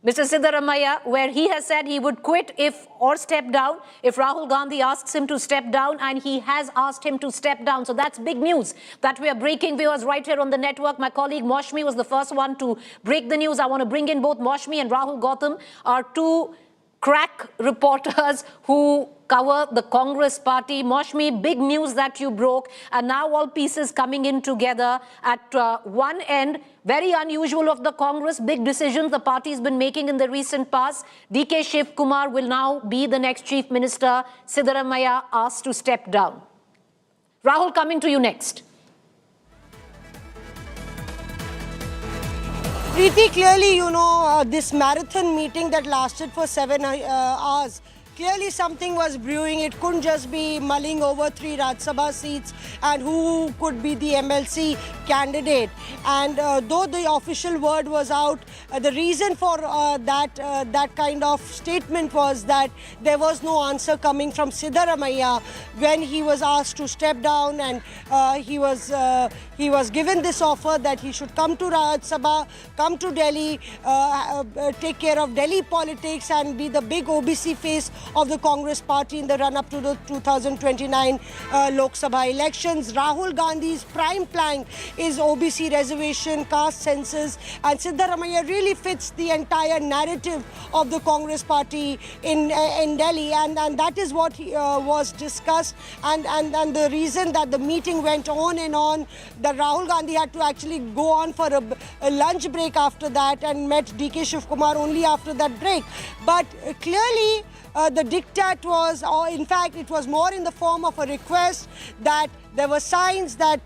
Mr. Siddaramaiah, where he has said he would quit or step down if Rahul Gandhi asks him to step down, and he has asked him to step down. So that's big news that we are breaking, viewers, right here on the network. My colleague Mashmi was the first one to break the news. I want to bring in both Mashmi and Rahul Gautam, our two crack reporters who cover the Congress party. Mashmi, big news that you broke, and now all pieces coming in together at one end. Very unusual of the Congress, big decisions the party has been making in the recent past. DK Shiv Kumar will now be the next Chief Minister. Siddaramaiah asked to step down. Rahul, coming to you next. Preeti, clearly, you know, this marathon meeting that lasted for 7 hours, clearly something was brewing. It couldn't just be mulling over 3 Rajya Sabha seats and who could be the MLC candidate. And though the official word was out, the reason for that kind of statement was that there was no answer coming from Siddaramaiah when he was asked to step down, and he was given this offer that he should come to Rajya Sabha, come to Delhi, take care of Delhi politics and be the big OBC face of the Congress party in the run-up to the 2029 Lok Sabha elections. Rahul Gandhi's prime plank is OBC reservation, caste census, and Siddaramaiah really fits the entire narrative of the Congress party in Delhi, and that is what was discussed, and the reason that the meeting went on and on, that Rahul Gandhi had to actually go on for a lunch break after that and met DK Shivkumar only after that break. But clearly, the diktat was, or in fact, it was more in the form of a request that there were signs that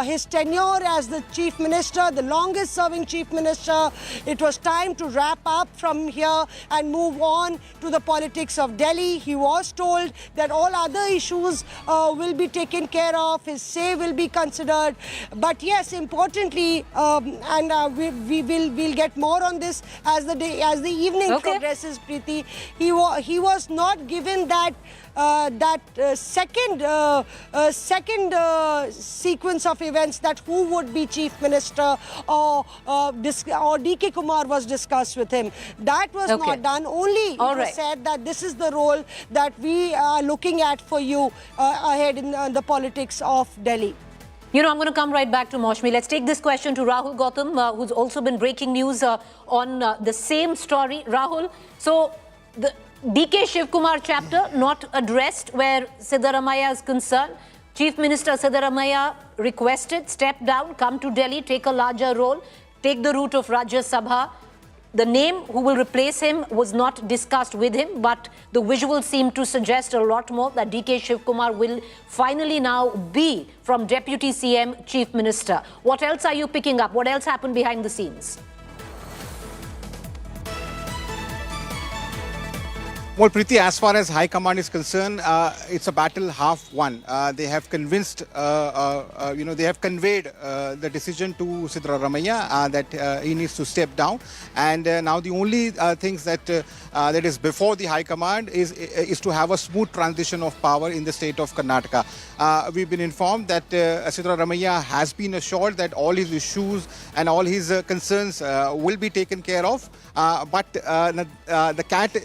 his tenure as the Chief Minister, the longest serving Chief Minister, it was time to wrap up from here and move on to the politics of Delhi. He was told that all other issues will be taken care of, his say will be considered. But yes, importantly, and we'll get more on this as the evening progresses, Preeti, he was not given that second sequence of events, that who would be chief minister, or DK Kumar was discussed with him. That was not done. Only it was said that this is the role that we are looking at for you ahead in the politics of Delhi. You know, I'm going to come right back to Maushmi. Let's take this question to Rahul Gautam, who's also been breaking news on the same story. Rahul, so the DK Shiv Kumar chapter not addressed where Siddaramaiah is concerned. Chief Minister Siddaramaiah requested, step down, come to Delhi, take a larger role, take the route of Rajya Sabha. The name who will replace him was not discussed with him, but the visuals seem to suggest a lot more that DK Shiv Kumar will finally now be from Deputy CM Chief Minister. What else are you picking up? What else happened behind the scenes? Well, Preeti, as far as High Command is concerned, it's a battle half won. They have convinced, they have conveyed the decision to Siddaramaiah that he needs to step down. And now the only things that is before the High Command is to have a smooth transition of power in the state of Karnataka. We've been informed that Siddaramaiah has been assured that all his issues and all his concerns will be taken care of. But the cat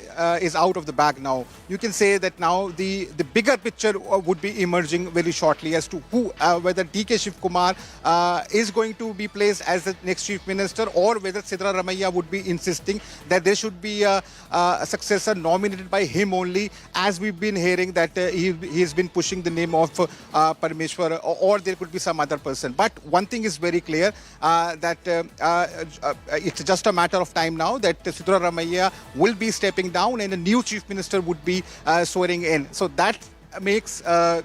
is out of the bag now. You can say that now the bigger picture would be emerging very shortly as to whether DK Shiv Kumar is going to be placed as the next chief minister, or whether Siddaramaiah would be insisting that there should be a successor nominated by him only, as we've been hearing that he has been pushing the name of Parameshwar, or there could be some other person. But one thing is very clear, that it's just a matter of time now that Siddaramaiah will be stepping down and a new chief minister would be swearing in. So that makes, that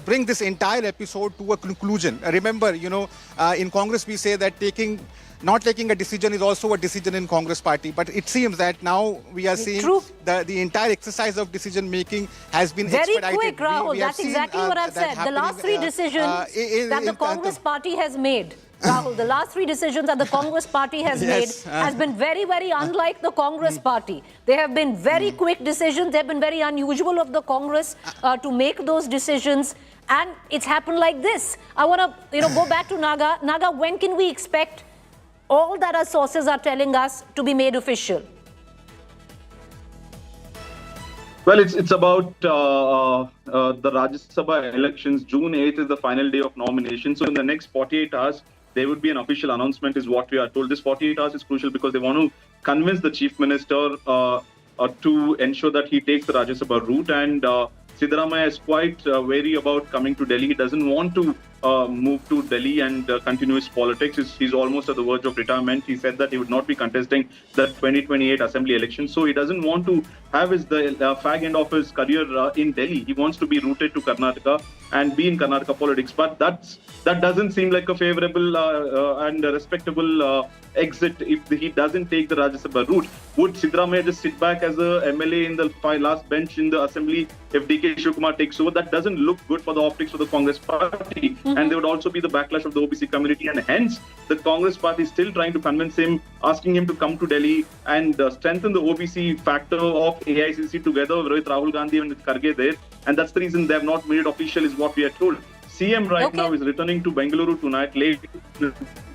brings this entire episode to a conclusion. Remember, in Congress we say that not taking a decision is also a decision in Congress party. But it seems that now we are seeing the entire exercise of decision making has been very expedited. Quick, Rahul. That's exactly what I've said. The last three decisions that the Congress party has made, Rahul, the last three decisions that the Congress party has made has been very, very unlike the Congress party. They have been very quick decisions. They have been very unusual of the Congress to make those decisions. And it's happened like this. I want to go back to Naga. Naga, when can we expect all that our sources are telling us to be made official? Well, it's about the Rajya Sabha elections. June 8th is the final day of nomination. So in the next 48 hours, there would be an official announcement is what we are told. This 48 hours is crucial because they want to convince the chief minister to ensure that he takes the Rajya Sabha route. And Siddaramaiah is quite wary about coming to Delhi. He doesn't want to move to Delhi and continue his politics. He's almost at the verge of retirement. He said that he would not be contesting the 2028 assembly election. So he doesn't want to have the fag end of his career in Delhi. He wants to be rooted to Karnataka and be in Karnataka politics. But that doesn't seem like a favorable and respectable exit if he doesn't take the Rajya Sabha route. Would Siddaramaiah just sit back as a MLA in the last bench in the assembly if DK Shiv Kumar takes over? That doesn't look good for the optics of the Congress party. And there would also be the backlash of the OBC community. And hence, the Congress party is still trying to convince him, asking him to come to Delhi and strengthen the OBC factor of AICC together with Rahul Gandhi and with Kharge there. And that's the reason they have not made it official, is what we are told. CM now is returning to Bengaluru tonight, late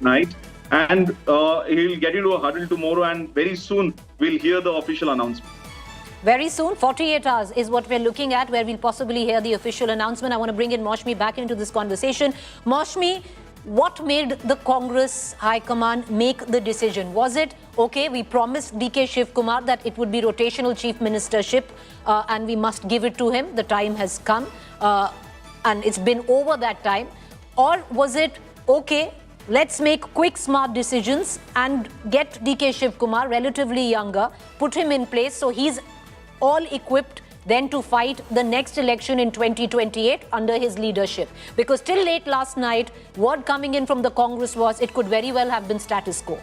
night. And he'll get into a huddle tomorrow, and very soon we'll hear the official announcement. Very soon, 48 hours is what we're looking at, where we'll possibly hear the official announcement. I want to bring in Maushmi back into this conversation. Maushmi, what made the Congress High Command make the decision? Was it, okay, we promised DK Shiv Kumar that it would be rotational chief ministership and we must give it to him, the time has come and it's been over that time? Or was it, okay, let's make quick, smart decisions and get DK Shiv Kumar, relatively younger, put him in place so he's all equipped then to fight the next election in 2028 under his leadership? Because till late last night, word coming in from the Congress was it could very well have been status quo.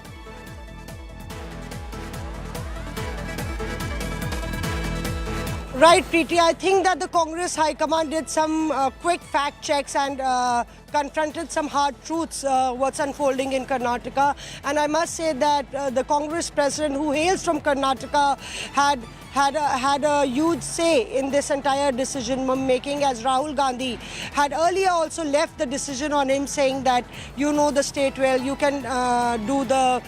Right, Preeti. I think that the Congress High Command did some quick fact checks and confronted some hard truths what's unfolding in Karnataka. And I must say that the Congress president, who hails from Karnataka, had a huge say in this entire decision making, as Rahul Gandhi had earlier also left the decision on him, saying that you know the state well, you can do the